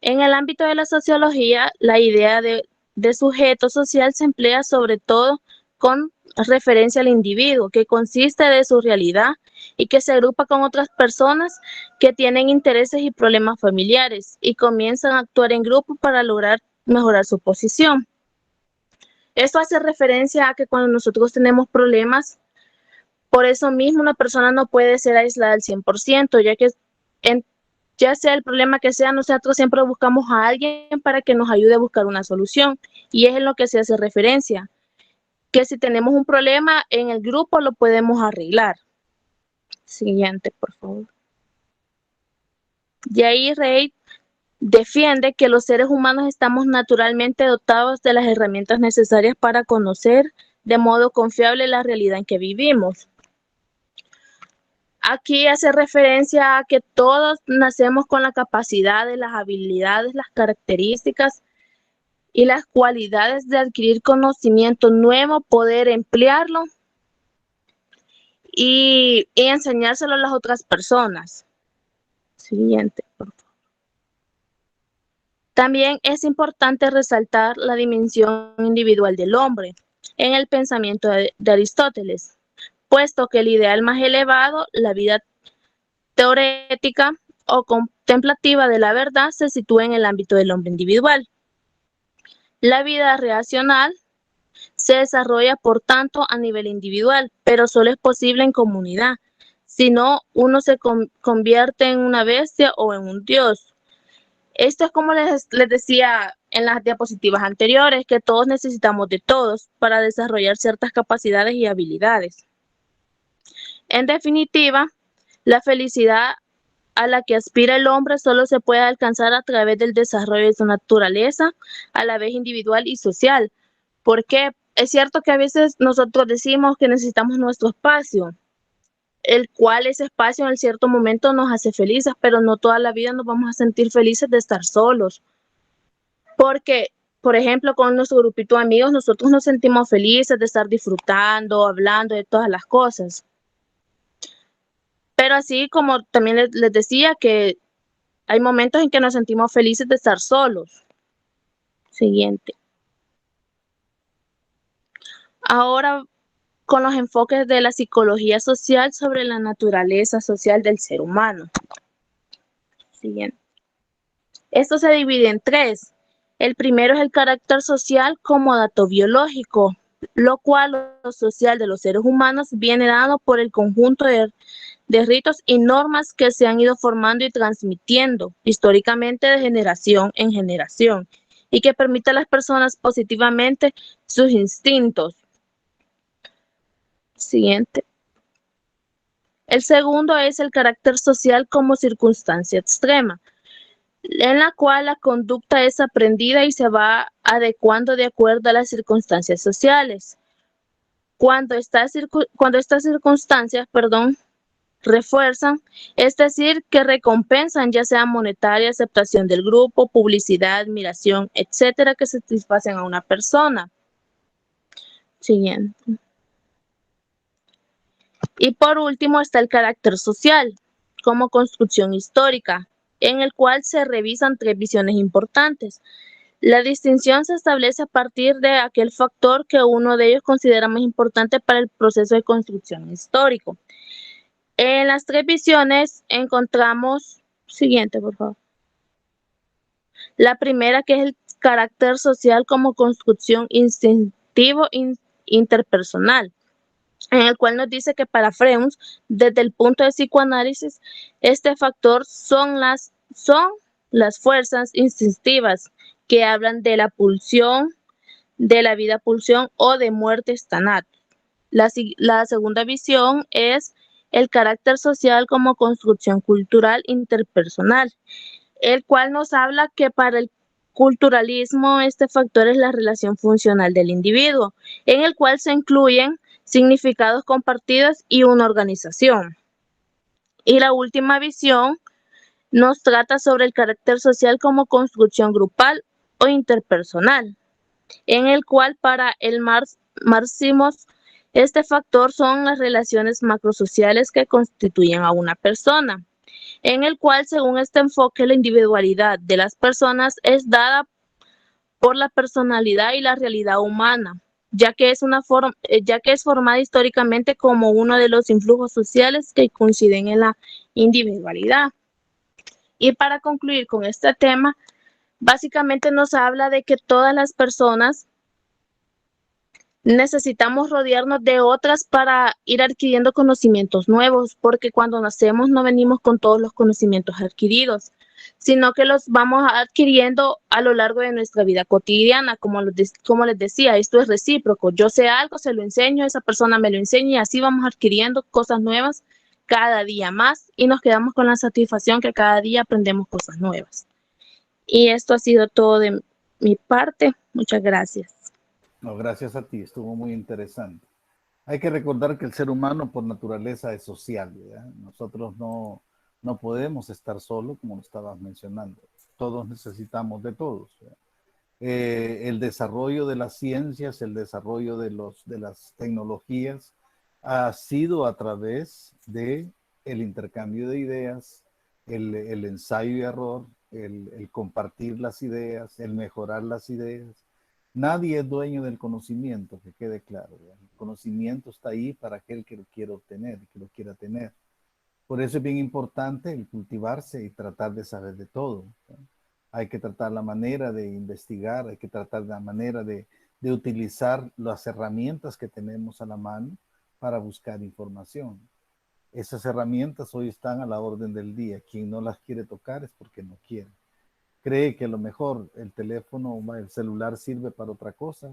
En el ámbito de la sociología, la idea de sujeto social se emplea sobre todo con referencia al individuo, que consiste de su realidad y que se agrupa con otras personas que tienen intereses y problemas familiares y comienzan a actuar en grupo para lograr mejorar su posición. Esto hace referencia a que cuando nosotros tenemos problemas, por eso mismo una persona no puede ser aislada al 100%, ya que ya sea el problema que sea, nosotros siempre buscamos a alguien para que nos ayude a buscar una solución, y es en lo que se hace referencia, que si tenemos un problema en el grupo lo podemos arreglar. Siguiente, por favor. De ahí Reid defiende que los seres humanos estamos naturalmente dotados de las herramientas necesarias para conocer de modo confiable la realidad en que vivimos. Aquí hace referencia a que todos nacemos con la capacidad de las habilidades, las características y las cualidades de adquirir conocimiento nuevo, poder emplearlo y enseñárselo a las otras personas. Siguiente, por favor. También es importante resaltar la dimensión individual del hombre en el pensamiento de Aristóteles, puesto que el ideal más elevado, la vida teorética o contemplativa de la verdad, se sitúa en el ámbito del hombre individual. La vida racional se desarrolla, por tanto, a nivel individual, pero solo es posible en comunidad. Si no, uno se convierte en una bestia o en un dios. Esto es como les decía en las diapositivas anteriores, que todos necesitamos de todos para desarrollar ciertas capacidades y habilidades. En definitiva, la felicidad a la que aspira el hombre solo se puede alcanzar a través del desarrollo de su naturaleza, a la vez individual y social. Porque es cierto que a veces nosotros decimos que necesitamos nuestro espacio, el cual ese espacio en cierto momento nos hace felices, pero no toda la vida nos vamos a sentir felices de estar solos. Porque, por ejemplo, con nuestro grupito de amigos, nosotros nos sentimos felices de estar disfrutando, hablando de todas las cosas. Pero así como también les decía que hay momentos en que nos sentimos felices de estar solos. Siguiente. Ahora, con los enfoques de la psicología social sobre la naturaleza social del ser humano. Siguiente. Esto se divide en tres. El primero es el carácter social como dato biológico, lo cual lo social de los seres humanos viene dado por el conjunto de ritos y normas que se han ido formando y transmitiendo históricamente de generación en generación y que permite a las personas positivamente sus instintos. Siguiente. El segundo es el carácter social como circunstancia extrema, en la cual la conducta es aprendida y se va adecuando de acuerdo a las circunstancias sociales. Cuando estas circunstancias, refuerzan, es decir, que recompensan, ya sea monetaria, aceptación del grupo, publicidad, admiración, etcétera, que satisfacen a una persona. Siguiente. Y por último está el carácter social, como construcción histórica, en el cual se revisan tres visiones importantes. La distinción se establece a partir de aquel factor que uno de ellos considera más importante para el proceso de construcción histórico. En las tres visiones encontramos, siguiente por favor. La primera, que es el carácter social como construcción instintivo interpersonal. en el cual nos dice que para Freud, desde el punto de psicoanálisis, este factor son las fuerzas instintivas que hablan de la pulsión, de la vida pulsión o de muerte tanat. La segunda visión es el carácter social como construcción cultural interpersonal, el cual nos habla que para el culturalismo este factor es la relación funcional del individuo, en el cual se incluyen significados compartidos y una organización. Y la última visión nos trata sobre el carácter social como construcción grupal o interpersonal, en el cual para el marxismo este factor son las relaciones macrosociales que constituyen a una persona, en el cual según este enfoque la individualidad de las personas es dada por la personalidad y la realidad humana, ya que es formada históricamente como uno de los influjos sociales que coinciden en la individualidad. Y para concluir con este tema, básicamente nos habla de que todas las personas necesitamos rodearnos de otras para ir adquiriendo conocimientos nuevos, porque cuando nacemos no venimos con todos los conocimientos adquiridos, sino que los vamos adquiriendo a lo largo de nuestra vida cotidiana. Como les decía, esto es recíproco. Yo sé algo, se lo enseño, esa persona me lo enseña y así vamos adquiriendo cosas nuevas cada día más y nos quedamos con la satisfacción que cada día aprendemos cosas nuevas. Y esto ha sido todo de mi parte. Muchas gracias. No, gracias a ti, estuvo muy interesante. Hay que recordar que el ser humano por naturaleza es social, ¿verdad? Nosotros no podemos estar solos, como lo estabas mencionando. Todos necesitamos de todos, ¿verdad? El desarrollo de las ciencias, el desarrollo de las tecnologías ha sido a través de el intercambio de ideas, el ensayo y error, el compartir las ideas, el mejorar las ideas. Nadie es dueño del conocimiento, que quede claro, ¿verdad? El conocimiento está ahí para aquel que lo quiera obtener y que lo quiera tener. Por eso es bien importante el cultivarse y tratar de saber de todo, ¿verdad? Hay que tratar la manera de investigar, hay que tratar la manera de utilizar las herramientas que tenemos a la mano para buscar información. Esas herramientas hoy están a la orden del día. Quien no las quiere tocar es porque no quiere. Cree que a lo mejor el teléfono o el celular sirve para otra cosa.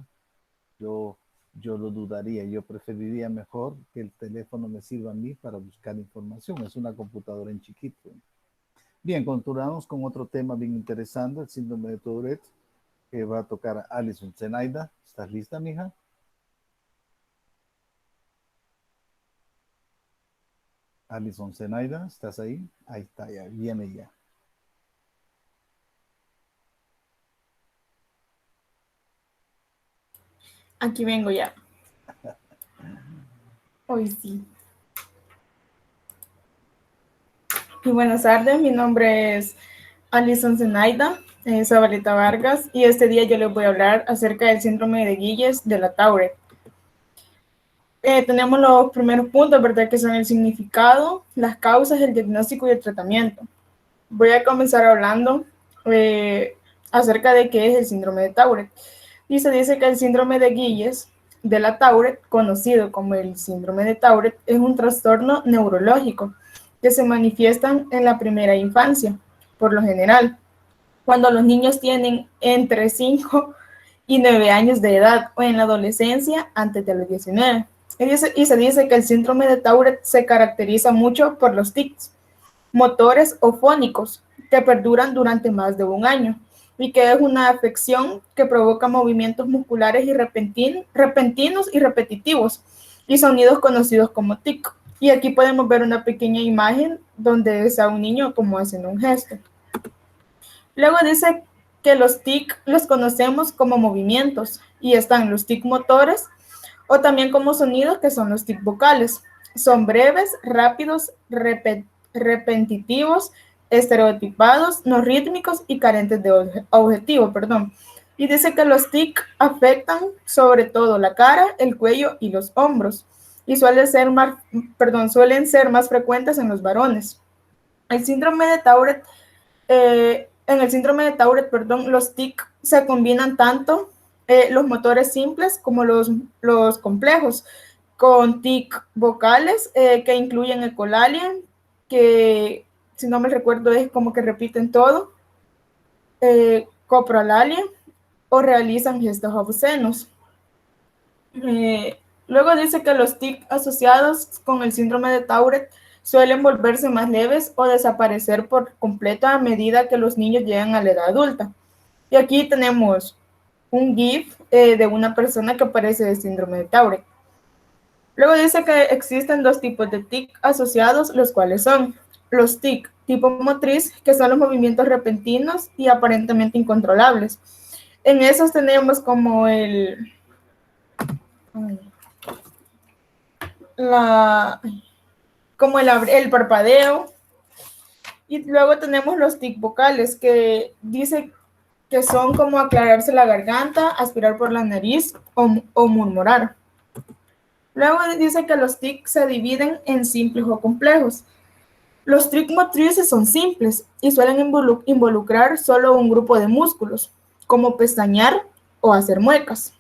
Yo lo dudaría. Yo preferiría mejor que el teléfono me sirva a mí para buscar información. Es una computadora en chiquito. Bien, continuamos con otro tema bien interesante, el síndrome de Tourette, que va a tocar Alison Zenaida. ¿Estás lista, mija? Alison Zenaida, ¿estás ahí? Ahí está, ya viene ya. Aquí vengo ya. Hoy sí. Y buenas tardes, mi nombre es Alison Zenaida Zabaleta Vargas y este día yo les voy a hablar acerca del síndrome de Guillain de la Tourette. Tenemos los primeros puntos, ¿verdad? Que son el significado, las causas, el diagnóstico y el tratamiento. Voy a comenzar hablando acerca de qué es el síndrome de Tourette. Y se dice que el síndrome de Guillain de la Tourette, conocido como el síndrome de Tourette, es un trastorno neurológico que se manifiestan en la primera infancia, por lo general, cuando los niños tienen entre 5 y 9 años de edad o en la adolescencia antes de los 19. Y se dice que el síndrome de Tourette se caracteriza mucho por los tics motores o fónicos que perduran durante más de un año y que es una afección que provoca movimientos musculares y repentinos y repetitivos y sonidos conocidos como tic. Y aquí podemos ver una pequeña imagen donde es a un niño como haciendo un gesto. Luego dice que los tic los conocemos como movimientos y están los tic motores o también como sonidos que son los tic vocales. Son breves, rápidos, repetitivos, estereotipados, no rítmicos y carentes de objetivo, Y dice que los tic afectan sobre todo la cara, el cuello y los hombros y suelen ser más frecuentes en los varones. El síndrome de Tourette, en el síndrome de Tourette, los tic se combinan tanto los motores simples como los complejos, con tic vocales que incluyen ecolalia, que si no me recuerdo es como que repiten todo, coprolalia o realizan gestos obscenos. Luego dice que los tics asociados con el síndrome de Tourette suelen volverse más leves o desaparecer por completo a medida que los niños llegan a la edad adulta. Y aquí tenemos un GIF de una persona que padece de síndrome de Tourette. Luego dice que existen dos tipos de TIC asociados, los cuales son los TIC tipo motriz, que son los movimientos repentinos y aparentemente incontrolables. En esos tenemos como el parpadeo, y luego tenemos los tic vocales, que dice que son como aclararse la garganta, aspirar por la nariz o murmurar. Luego dice que los tics se dividen en simples o complejos. Los tics motrices son simples y suelen involucrar solo un grupo de músculos, como pestañear o hacer muecas.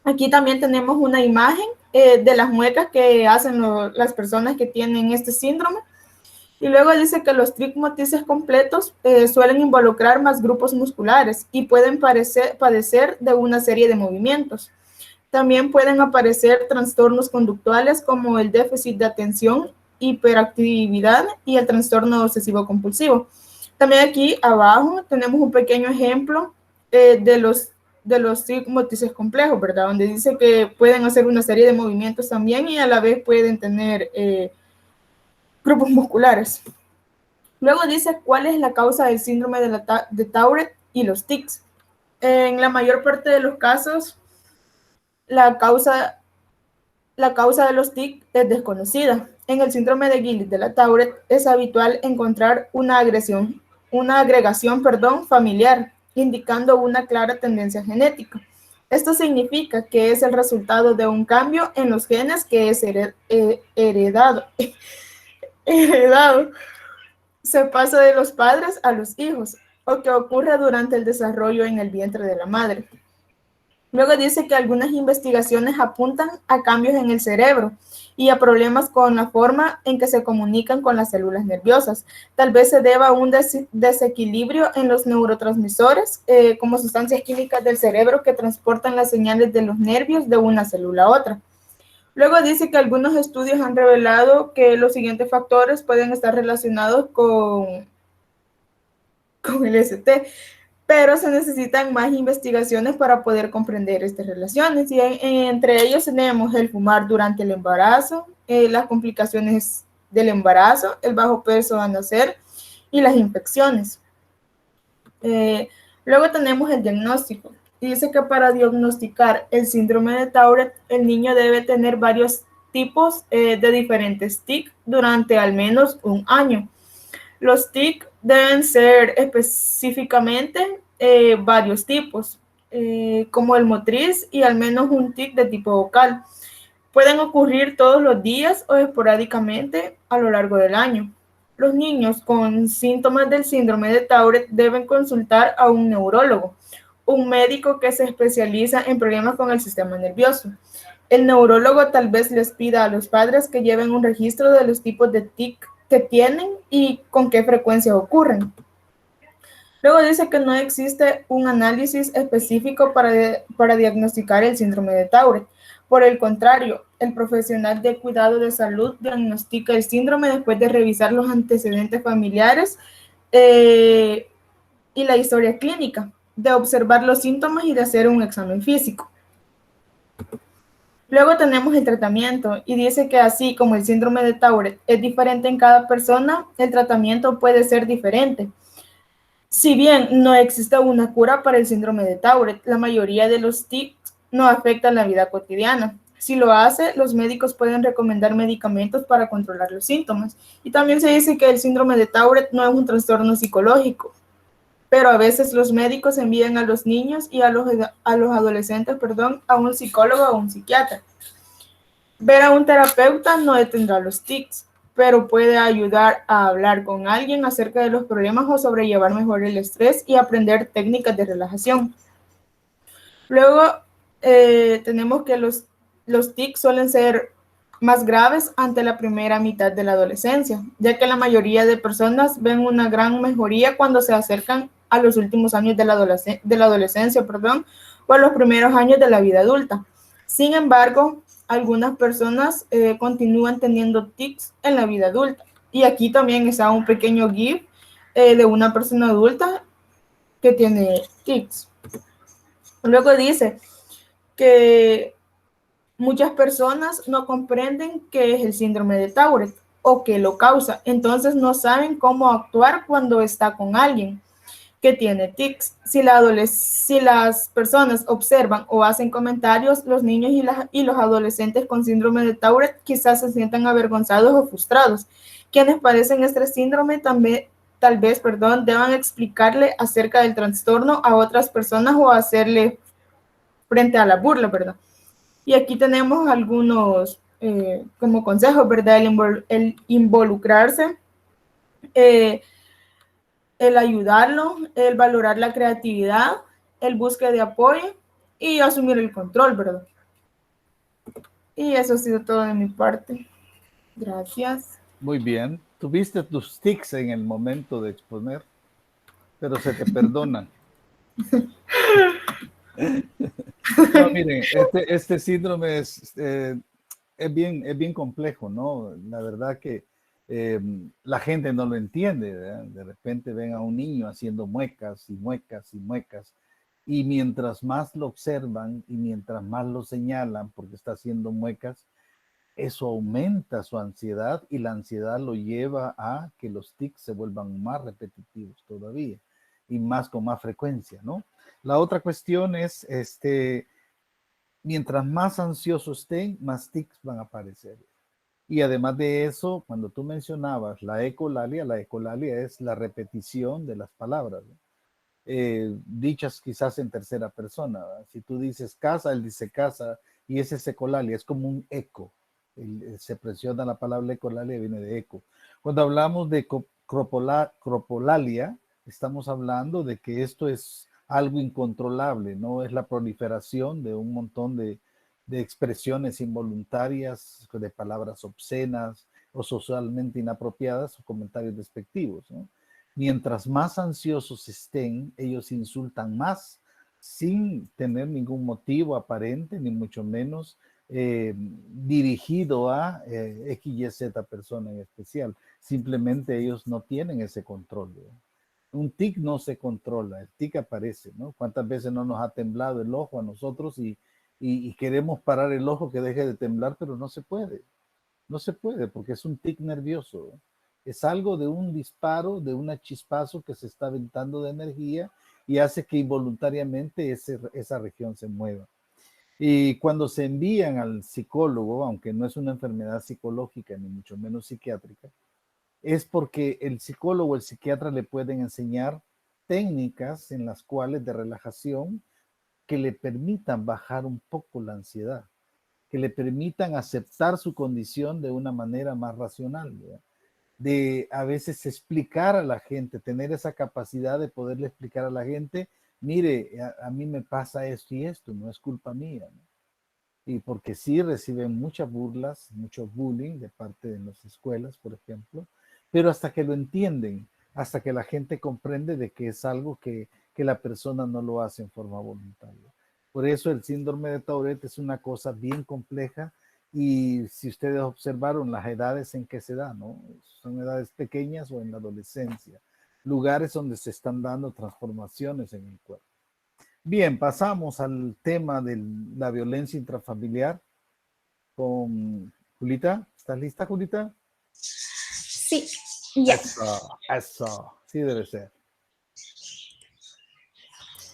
Aquí también tenemos una imagen de las muecas que hacen las personas que tienen este síndrome. Y luego dice que los tics motrices completos suelen involucrar más grupos musculares y pueden padecer de una serie de movimientos. También pueden aparecer trastornos conductuales como el déficit de atención, hiperactividad y el trastorno obsesivo compulsivo. También aquí abajo tenemos un pequeño ejemplo de los tics motrices complejos, ¿verdad? Donde dice que pueden hacer una serie de movimientos también y a la vez pueden tener grupos musculares. Luego dice cuál es la causa del síndrome de Tourette y los tics. En la mayor parte de los casos, la causa de los tics es desconocida. En el síndrome de Guillain de la Tourette es habitual encontrar una agregación familiar, indicando una clara tendencia genética. Esto significa que es el resultado de un cambio en los genes que es heredado. Se pasa de los padres a los hijos, o que ocurre durante el desarrollo en el vientre de la madre. Luego dice que algunas investigaciones apuntan a cambios en el cerebro y a problemas con la forma en que se comunican con las células nerviosas. Tal vez se deba a un desequilibrio en los neurotransmisores, como sustancias químicas del cerebro que transportan las señales de los nervios de una célula a otra. Luego dice que algunos estudios han revelado que los siguientes factores pueden estar relacionados con el ST, pero se necesitan más investigaciones para poder comprender estas relaciones. Y entre ellos tenemos el fumar durante el embarazo, las complicaciones del embarazo, el bajo peso al nacer y las infecciones. Luego tenemos el diagnóstico. Dice que para diagnosticar el síndrome de Tourette, el niño debe tener varios tipos de diferentes TIC durante al menos un año. Los TIC deben ser específicamente varios tipos, como el motriz y al menos un TIC de tipo vocal. Pueden ocurrir todos los días o esporádicamente a lo largo del año. Los niños con síntomas del síndrome de Tourette deben consultar a un neurólogo, un médico que se especializa en problemas con el sistema nervioso. El neurólogo tal vez les pida a los padres que lleven un registro de los tipos de TIC que tienen y con qué frecuencia ocurren. Luego dice que no existe un análisis específico para diagnosticar el síndrome de Tourette. Por el contrario, el profesional de cuidado de salud diagnostica el síndrome después de revisar los antecedentes familiares y la historia clínica, de observar los síntomas y de hacer un examen físico. Luego tenemos el tratamiento y dice que así como el síndrome de Tourette es diferente en cada persona, el tratamiento puede ser diferente. Si bien no existe una cura para el síndrome de Tourette, la mayoría de los tics no afectan la vida cotidiana. Si lo hace, los médicos pueden recomendar medicamentos para controlar los síntomas. Y también se dice que el síndrome de Tourette no es un trastorno psicológico, pero a veces los médicos envían a los niños y a los adolescentes, a un psicólogo o un psiquiatra. Ver a un terapeuta no detendrá los tics, pero puede ayudar a hablar con alguien acerca de los problemas o sobrellevar mejor el estrés y aprender técnicas de relajación. Luego tenemos que los tics suelen ser más graves ante la primera mitad de la adolescencia, ya que la mayoría de personas ven una gran mejoría cuando se acercan a los últimos años de la adolescencia, o a los primeros años de la vida adulta. Sin embargo, algunas personas continúan teniendo tics en la vida adulta. Y aquí también está un pequeño GIF de una persona adulta que tiene tics. Luego dice que muchas personas no comprenden qué es el síndrome de Tourette o qué lo causa, entonces no saben cómo actuar cuando está con alguien que tiene tics. Si las personas observan o hacen comentarios, los niños y los adolescentes con síndrome de Tourette quizás se sientan avergonzados o frustrados. Quienes padecen este síndrome tal vez, deban explicarle acerca del trastorno a otras personas o hacerle frente a la burla, ¿verdad? Y aquí tenemos algunos como consejos, ¿verdad? El involucrarse, eh, el ayudarlo, el valorar la creatividad, el búsqueda de apoyo y asumir el control, ¿verdad? Y eso ha sido todo de mi parte. Gracias. Muy bien. Tuviste tus tics en el momento de exponer, pero se te perdonan. No, miren, este síndrome es bien complejo, ¿no? La verdad que la gente no lo entiende, ¿verdad? De repente ven a un niño haciendo muecas y muecas y muecas, y mientras más lo observan y mientras más lo señalan porque está haciendo muecas, eso aumenta su ansiedad y la ansiedad lo lleva a que los tics se vuelvan más repetitivos todavía y más con más frecuencia, ¿no? La otra cuestión es, mientras más ansiosos estén, más tics van a aparecer. Y además de eso, cuando tú mencionabas la ecolalia es la repetición de las palabras, ¿no? Dichas quizás en tercera persona, ¿verdad? Si tú dices casa, él dice casa, y ese es ecolalia, es como un eco. Se presiona la palabra ecolalia, viene de eco. Cuando hablamos de cropolalia, estamos hablando de que esto es algo incontrolable, no es la proliferación de un montón de expresiones involuntarias, de palabras obscenas o socialmente inapropiadas o comentarios despectivos, ¿no? Mientras más ansiosos estén, ellos insultan más sin tener ningún motivo aparente, ni mucho menos dirigido a X, Y, Z persona en especial. Simplemente ellos no tienen ese control, ¿verdad? Un tic no se controla, el tic aparece, ¿no? ¿Cuántas veces no nos ha temblado el ojo a nosotros y queremos parar el ojo que deje de temblar, pero no se puede? No se puede porque es un tic nervioso. Es algo de un disparo, de un chispazo que se está aventando de energía y hace que involuntariamente esa región se mueva. Y cuando se envían al psicólogo, aunque no es una enfermedad psicológica ni mucho menos psiquiátrica, es porque el psicólogo o el psiquiatra le pueden enseñar técnicas en las cuales de relajación que le permitan bajar un poco la ansiedad, que le permitan aceptar su condición de una manera más racional, ¿verdad? De a veces explicar a la gente, tener esa capacidad de poderle explicar a la gente, mire, a mí me pasa esto y esto, no es culpa mía, ¿no? Y porque sí reciben muchas burlas, mucho bullying de parte de las escuelas, por ejemplo, pero hasta que lo entienden, hasta que la gente comprende de que es algo que la persona no lo hace en forma voluntaria. Por eso el síndrome de Tourette es una cosa bien compleja y si ustedes observaron las edades en que se da, ¿no? Son edades pequeñas o en la adolescencia, lugares donde se están dando transformaciones en el cuerpo. Bien, pasamos al tema de la violencia intrafamiliar con Julita. ¿Estás lista, Julita? Sí, ya. Eso, sí debe ser.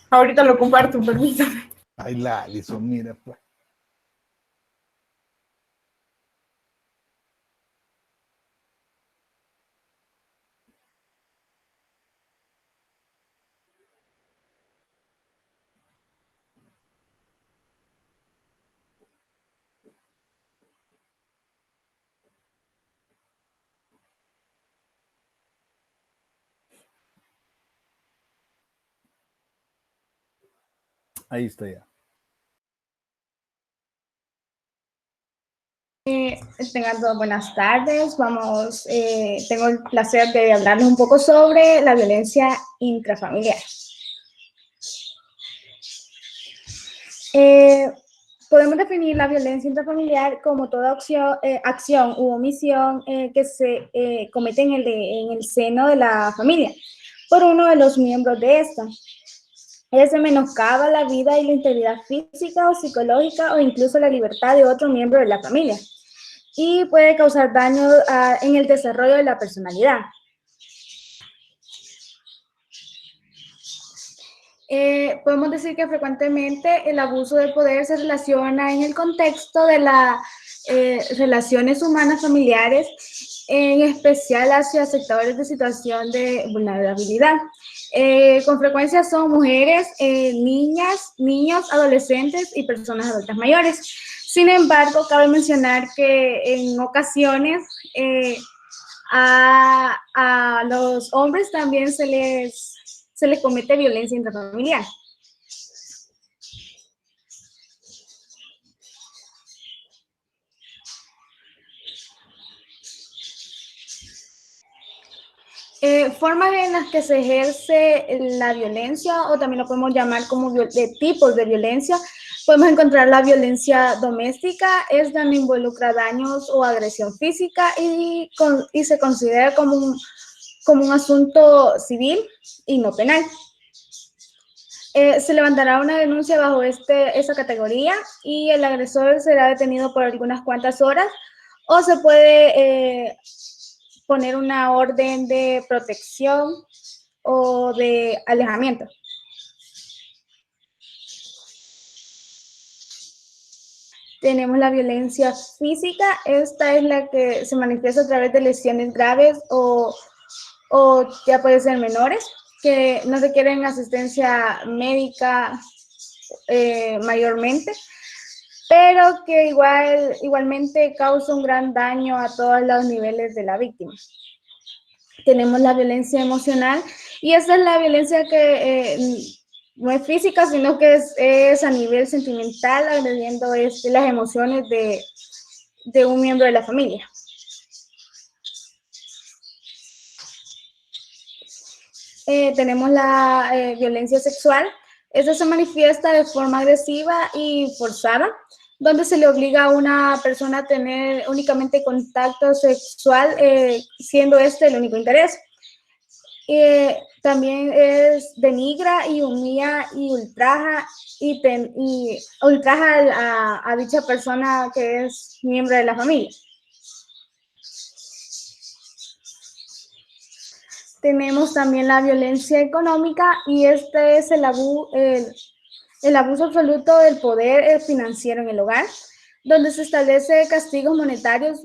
Ahorita lo comparto, permítame. Ay, la Alison, mira, pues. Ahí está ya. Tengan todos buenas tardes. Tengo el placer de hablarles un poco sobre la violencia intrafamiliar. Podemos definir la violencia intrafamiliar como toda acción u omisión que se comete en el seno de la familia por uno de los miembros de esta. Se menoscaba la vida y la integridad física o psicológica o incluso la libertad de otro miembro de la familia y puede causar daño en el desarrollo de la personalidad. Podemos decir que frecuentemente el abuso de poder se relaciona en el contexto de las relaciones humanas familiares, en especial hacia sectores de situación de vulnerabilidad. Con frecuencia son mujeres, niñas, niños, adolescentes y personas adultas mayores. Sin embargo, cabe mencionar que en ocasiones a los hombres también se les comete violencia intrafamiliar. Formas en las que se ejerce la violencia, o también lo podemos llamar como de tipos de violencia, podemos encontrar la violencia doméstica, es donde involucra daños o agresión física y se considera como un asunto civil y no penal. Se levantará una denuncia bajo esa categoría y el agresor será detenido por algunas cuantas horas o se puede poner una orden de protección o de alejamiento. Tenemos la violencia física. Esta es la que se manifiesta a través de lesiones graves o ya puede ser menores, que no requieren asistencia médica mayormente, pero que igualmente causa un gran daño a todos los niveles de la víctima. Tenemos la violencia emocional, y esa es la violencia que no es física, sino que es a nivel sentimental, agrediendo las emociones de un miembro de la familia. Tenemos la violencia sexual. Esta se manifiesta de forma agresiva y forzada, donde se le obliga a una persona a tener únicamente contacto sexual, siendo este el único interés. También denigra y humilla y ultraja a dicha persona que es miembro de la familia. Tenemos también la violencia económica, y este es el abuso absoluto del poder financiero en el hogar, donde se establece castigos monetarios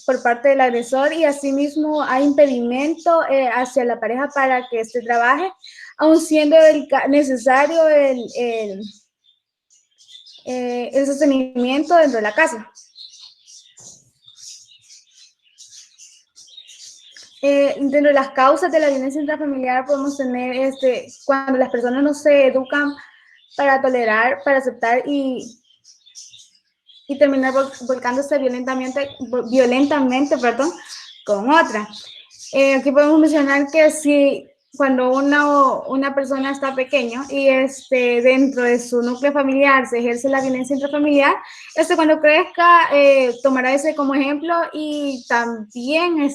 por parte del agresor, y asimismo hay impedimento hacia la pareja para que éste trabaje, aun siendo necesario el sostenimiento dentro de la casa. Dentro de las causas de la violencia intrafamiliar podemos tener cuando las personas no se educan para tolerar, para aceptar y terminar volcándose violentamente con otra. Aquí podemos mencionar que cuando una persona está pequeño y dentro de su núcleo familiar se ejerce la violencia intrafamiliar, cuando crezca tomará ese como ejemplo y también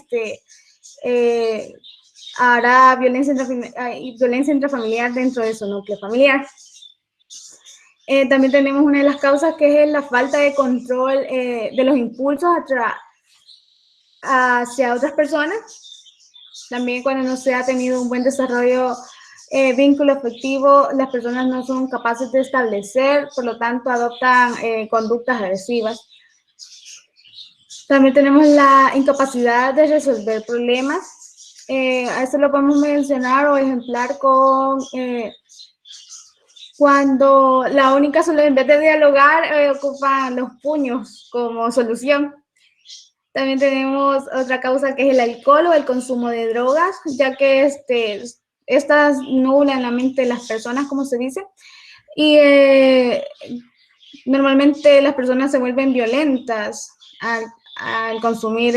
hará violencia intrafamiliar dentro de su núcleo familiar. También tenemos una de las causas, que es la falta de control de los impulsos hacia otras personas. También cuando no se ha tenido un buen desarrollo vínculo afectivo, las personas no son capaces de establecer, por lo tanto adoptan conductas agresivas. También tenemos la incapacidad de resolver problemas. A esto lo podemos mencionar o ejemplar con cuando la única solución, en vez de dialogar, ocupan los puños como solución. También tenemos otra causa, que es el alcohol o el consumo de drogas, ya que estas nublan la mente de las personas, como se dice, y normalmente las personas se vuelven violentas al consumir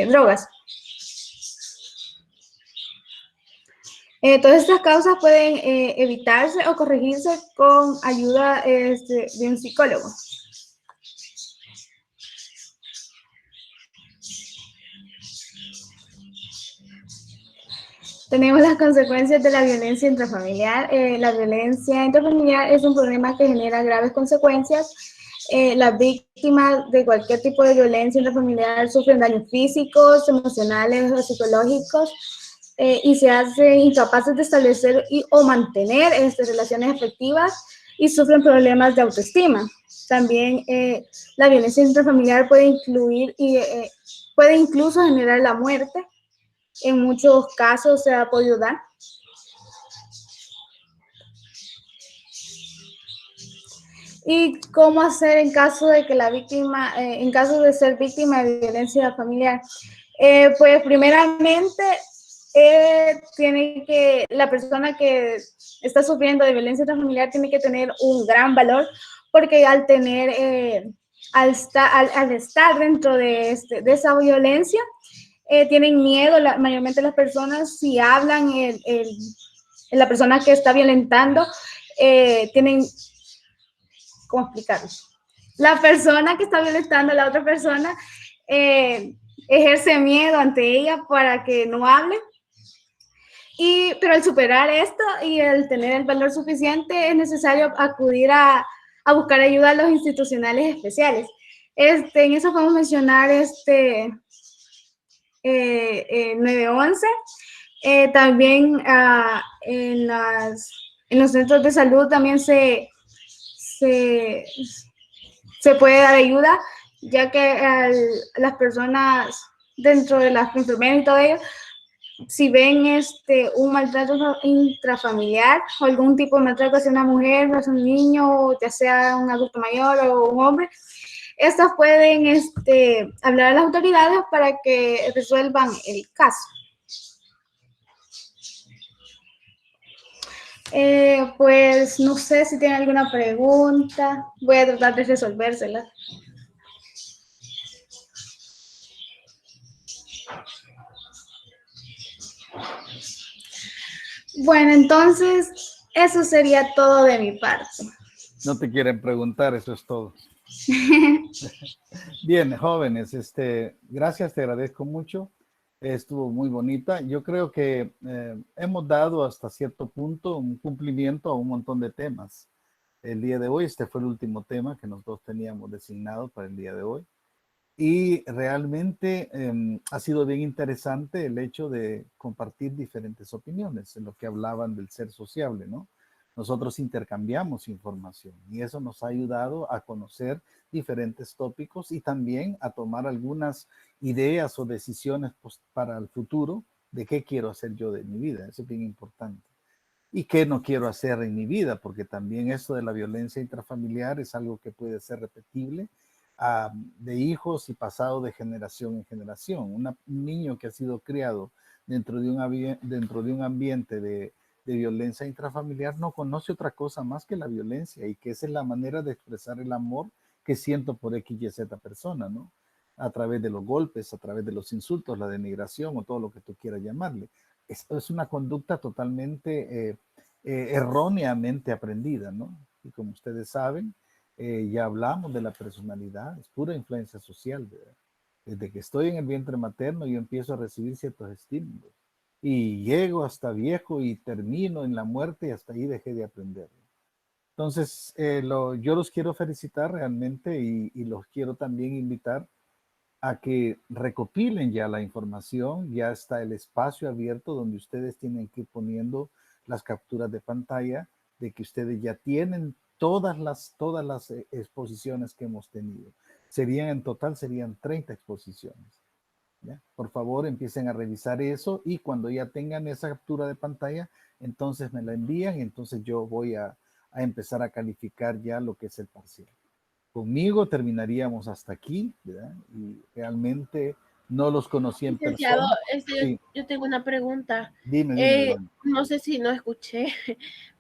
drogas. Todas estas causas pueden evitarse o corregirse con ayuda de un psicólogo. Tenemos las consecuencias de la violencia intrafamiliar. La violencia intrafamiliar es un problema que genera graves consecuencias. Las víctimas de cualquier tipo de violencia intrafamiliar sufren daños físicos, emocionales o psicológicos y se hacen incapaces de establecer o mantener relaciones afectivas y sufren problemas de autoestima. También la violencia intrafamiliar puede incluir y puede incluso generar la muerte. En muchos casos se ha podido dar. ¿Y cómo hacer en caso de que la víctima, en caso de ser víctima de violencia familiar? Pues primeramente, la persona que está sufriendo de violencia intrafamiliar tiene que tener un gran valor, porque al estar dentro de esa violencia, tienen miedo, mayormente las personas, si hablan, la persona que está violentando, tienen, ¿cómo explicarlo? La persona que está violentando a la otra persona ejerce miedo ante ella para que no hable, pero al superar esto y al tener el valor suficiente es necesario acudir a buscar ayuda a los institucionales especiales. En eso podemos mencionar 911, también en los centros de salud también se puede dar ayuda, ya que las personas dentro de las enfermeras y todo ello, si ven un maltrato intrafamiliar o algún tipo de maltrato hacia una mujer, hacia un niño, ya sea un adulto mayor o un hombre, estas pueden hablar a las autoridades para que resuelvan el caso. Pues no sé si tienen alguna pregunta. Voy a tratar de resolvérsela. Bueno, entonces eso sería todo de mi parte. No te quieren preguntar, eso es todo. Bien, jóvenes, gracias, te agradezco mucho. Estuvo muy bonita. Yo creo que hemos dado hasta cierto punto un cumplimiento a un montón de temas. El día de hoy, este fue el último tema que nosotros teníamos designado para el día de hoy. Y realmente ha sido bien interesante el hecho de compartir diferentes opiniones en lo que hablaban del ser sociable, ¿no? Nosotros intercambiamos información y eso nos ha ayudado a conocer diferentes tópicos y también a tomar algunas ideas o decisiones para el futuro de qué quiero hacer yo de mi vida. Eso es bien importante. Y qué no quiero hacer en mi vida, porque también esto de la violencia intrafamiliar es algo que puede ser repetible de hijos y pasado de generación en generación. Un niño que ha sido criado dentro de un ambiente de violencia intrafamiliar no conoce otra cosa más que la violencia y que esa es la manera de expresar el amor que siento por X y Z persona, ¿no? A través de los golpes, a través de los insultos, la denigración o todo lo que tú quieras llamarle. Esto es una conducta totalmente erróneamente aprendida, ¿no? Y como ustedes saben, ya hablamos de la personalidad, es pura influencia social, ¿verdad? Desde que estoy en el vientre materno yo empiezo a recibir ciertos estímulos y llego hasta viejo y termino en la muerte y hasta ahí dejé de aprender. Entonces, yo los quiero felicitar realmente y los quiero también invitar a que recopilen ya la información. Ya está el espacio abierto donde ustedes tienen que ir poniendo las capturas de pantalla de que ustedes ya tienen todas las exposiciones que hemos tenido. En total serían 30 exposiciones. ¿Ya? Por favor, empiecen a revisar eso y cuando ya tengan esa captura de pantalla, entonces me la envían y entonces yo voy a empezar a calificar ya lo que es el parcial. Conmigo terminaríamos hasta aquí, ¿verdad? Y realmente no los conocí en persona. Sí. Yo tengo una pregunta. Dime. No sé si no escuché,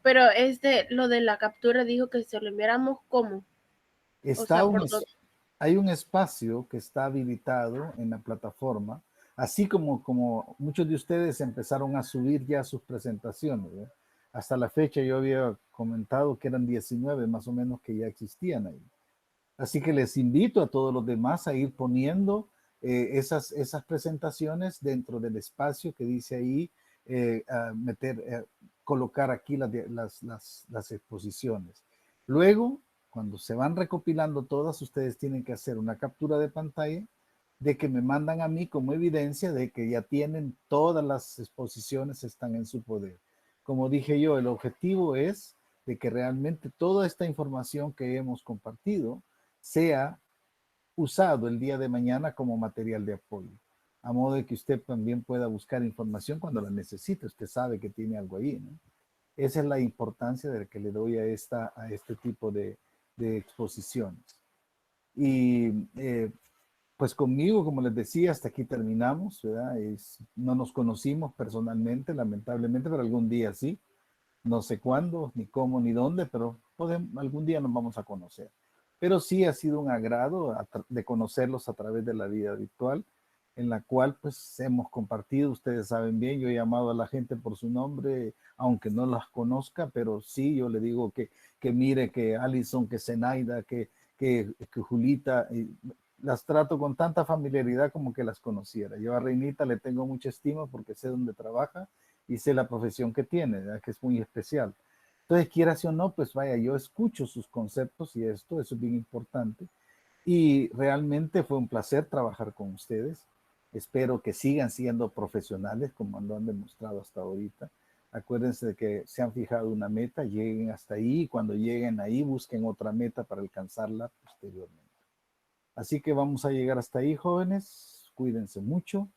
pero lo de la captura dijo que se lo enviáramos ¿cómo? hay un espacio que está habilitado en la plataforma, así como muchos de ustedes empezaron a subir ya sus presentaciones, ¿eh? Hasta la fecha yo había comentado que eran 19 más o menos que ya existían ahí. Así que les invito a todos los demás a ir poniendo esas presentaciones dentro del espacio que dice ahí, colocar aquí las exposiciones. Luego, cuando se van recopilando todas, ustedes tienen que hacer una captura de pantalla de que me mandan a mí como evidencia de que ya tienen todas las exposiciones, están en su poder. Como dije yo, el objetivo es de que realmente toda esta información que hemos compartido sea usado el día de mañana como material de apoyo, a modo de que usted también pueda buscar información cuando la necesite. Usted sabe que tiene algo ahí, ¿no? Esa es la importancia de que le doy a este tipo de exposiciones. Y pues conmigo, como les decía, hasta aquí terminamos, ¿verdad? No nos conocimos personalmente, lamentablemente, pero algún día sí. No sé cuándo, ni cómo, ni dónde, pero algún día nos vamos a conocer. Pero sí ha sido un agrado de conocerlos a través de la vida virtual, en la cual pues hemos compartido, ustedes saben bien, yo he llamado a la gente por su nombre, aunque no las conozca, pero sí, yo le digo que mire, que Alison, que Zenaida, que Julita, las trato con tanta familiaridad como que las conociera. Yo a Reinita le tengo mucha estima porque sé dónde trabaja y sé la profesión que tiene, ¿verdad? Que es muy especial. Entonces, quieras o no, pues vaya, yo escucho sus conceptos y eso es bien importante. Y realmente fue un placer trabajar con ustedes. Espero que sigan siendo profesionales como lo han demostrado hasta ahorita. Acuérdense de que se han fijado una meta, lleguen hasta ahí y cuando lleguen ahí busquen otra meta para alcanzarla posteriormente. Así que vamos a llegar hasta ahí, jóvenes. Cuídense mucho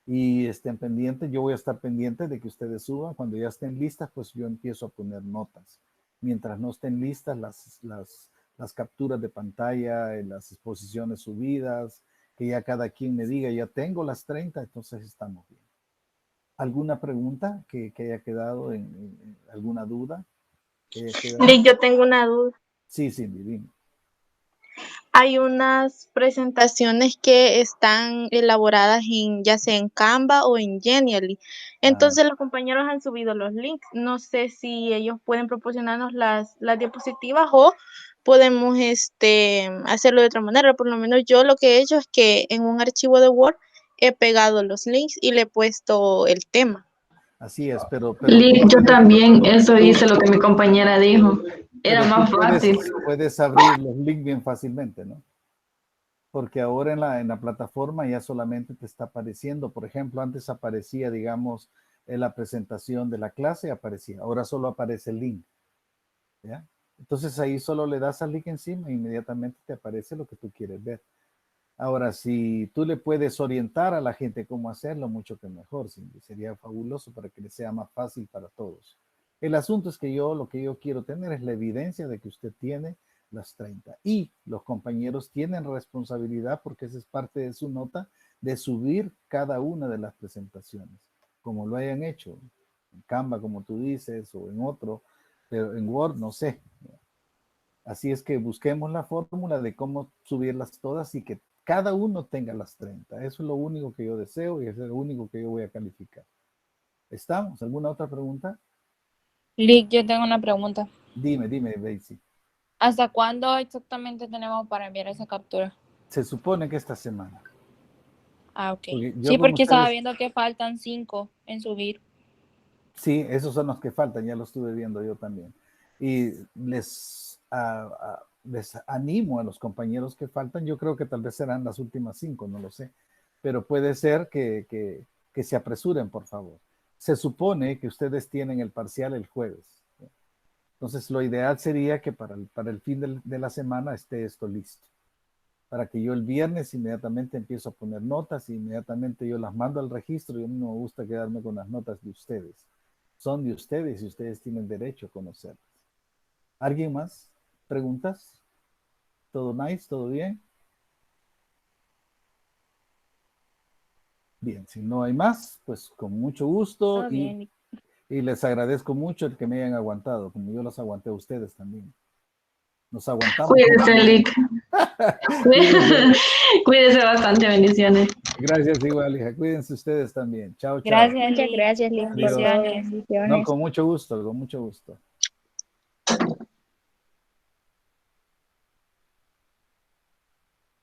y estén pendientes. Yo voy a estar pendiente de que ustedes suban. Cuando ya estén listas, pues yo empiezo a poner notas. Mientras no estén listas las capturas de pantalla, las exposiciones subidas, que ya cada quien me diga, ya tengo las 30, entonces estamos bien. ¿Alguna pregunta que haya quedado alguna duda? Lick, yo tengo una duda. Sí, dime. Hay unas presentaciones que están elaboradas ya sea en Canva o en Genially. Entonces los compañeros han subido los links. No sé si ellos pueden proporcionarnos las diapositivas o podemos hacerlo de otra manera. Por lo menos yo lo que he hecho es que en un archivo de Word he pegado los links y le he puesto el tema. Así es, pero yo también eso hice lo que mi compañera dijo. Era más fácil. Puedes abrir los links bien fácilmente, ¿no? Porque ahora en la plataforma ya solamente te está apareciendo. Por ejemplo, antes aparecía, digamos, en la presentación de la clase, aparecía. Ahora solo aparece el link. ¿Ya? Entonces ahí solo le das al link encima e inmediatamente te aparece lo que tú quieres ver. Ahora, si tú le puedes orientar a la gente cómo hacerlo, mucho que mejor. Sería fabuloso para que les sea más fácil para todos. El asunto es que lo que yo quiero tener es la evidencia de que usted tiene las 30. Y los compañeros tienen responsabilidad, porque esa es parte de su nota, de subir cada una de las presentaciones, como lo hayan hecho, en Canva, como tú dices, o en otro, pero en Word, no sé. Así es que busquemos la fórmula de cómo subirlas todas y que cada uno tenga las 30. Eso es lo único que yo deseo y es lo único que yo voy a calificar. ¿Estamos? ¿Alguna otra pregunta? Lick, yo tengo una pregunta. Dime, Daisy. ¿Hasta cuándo exactamente tenemos para enviar esa captura? Se supone que esta semana. Ah, ok. Sí, porque estaba viendo que faltan 5 en subir. Sí, esos son los que faltan, ya lo estuve viendo yo también. Y les animo a los compañeros que faltan, yo creo que tal vez serán las últimas 5, no lo sé, pero puede ser que se apresuren, por favor. Se supone que ustedes tienen el parcial el jueves. Entonces, lo ideal sería que para el fin de la semana esté esto listo, para que yo el viernes inmediatamente empiezo a poner notas y inmediatamente yo las mando al registro. Y a mí no me gusta quedarme con las notas de ustedes. Son de ustedes y ustedes tienen derecho a conocerlas. ¿Alguien más? ¿Preguntas? ¿Todo nice? ¿Todo bien? Bien, si no hay más, pues con mucho gusto y les agradezco mucho el que me hayan aguantado, como yo los aguanté a ustedes también. Nos aguantamos. Cuídese, Lick. Cuídese bastante, bendiciones. Gracias igual, hija. Cuídense ustedes también. Chao, chao. Gracias, Muchas Lick. gracias, Lick. Bendiciones. No, con mucho gusto, con mucho gusto.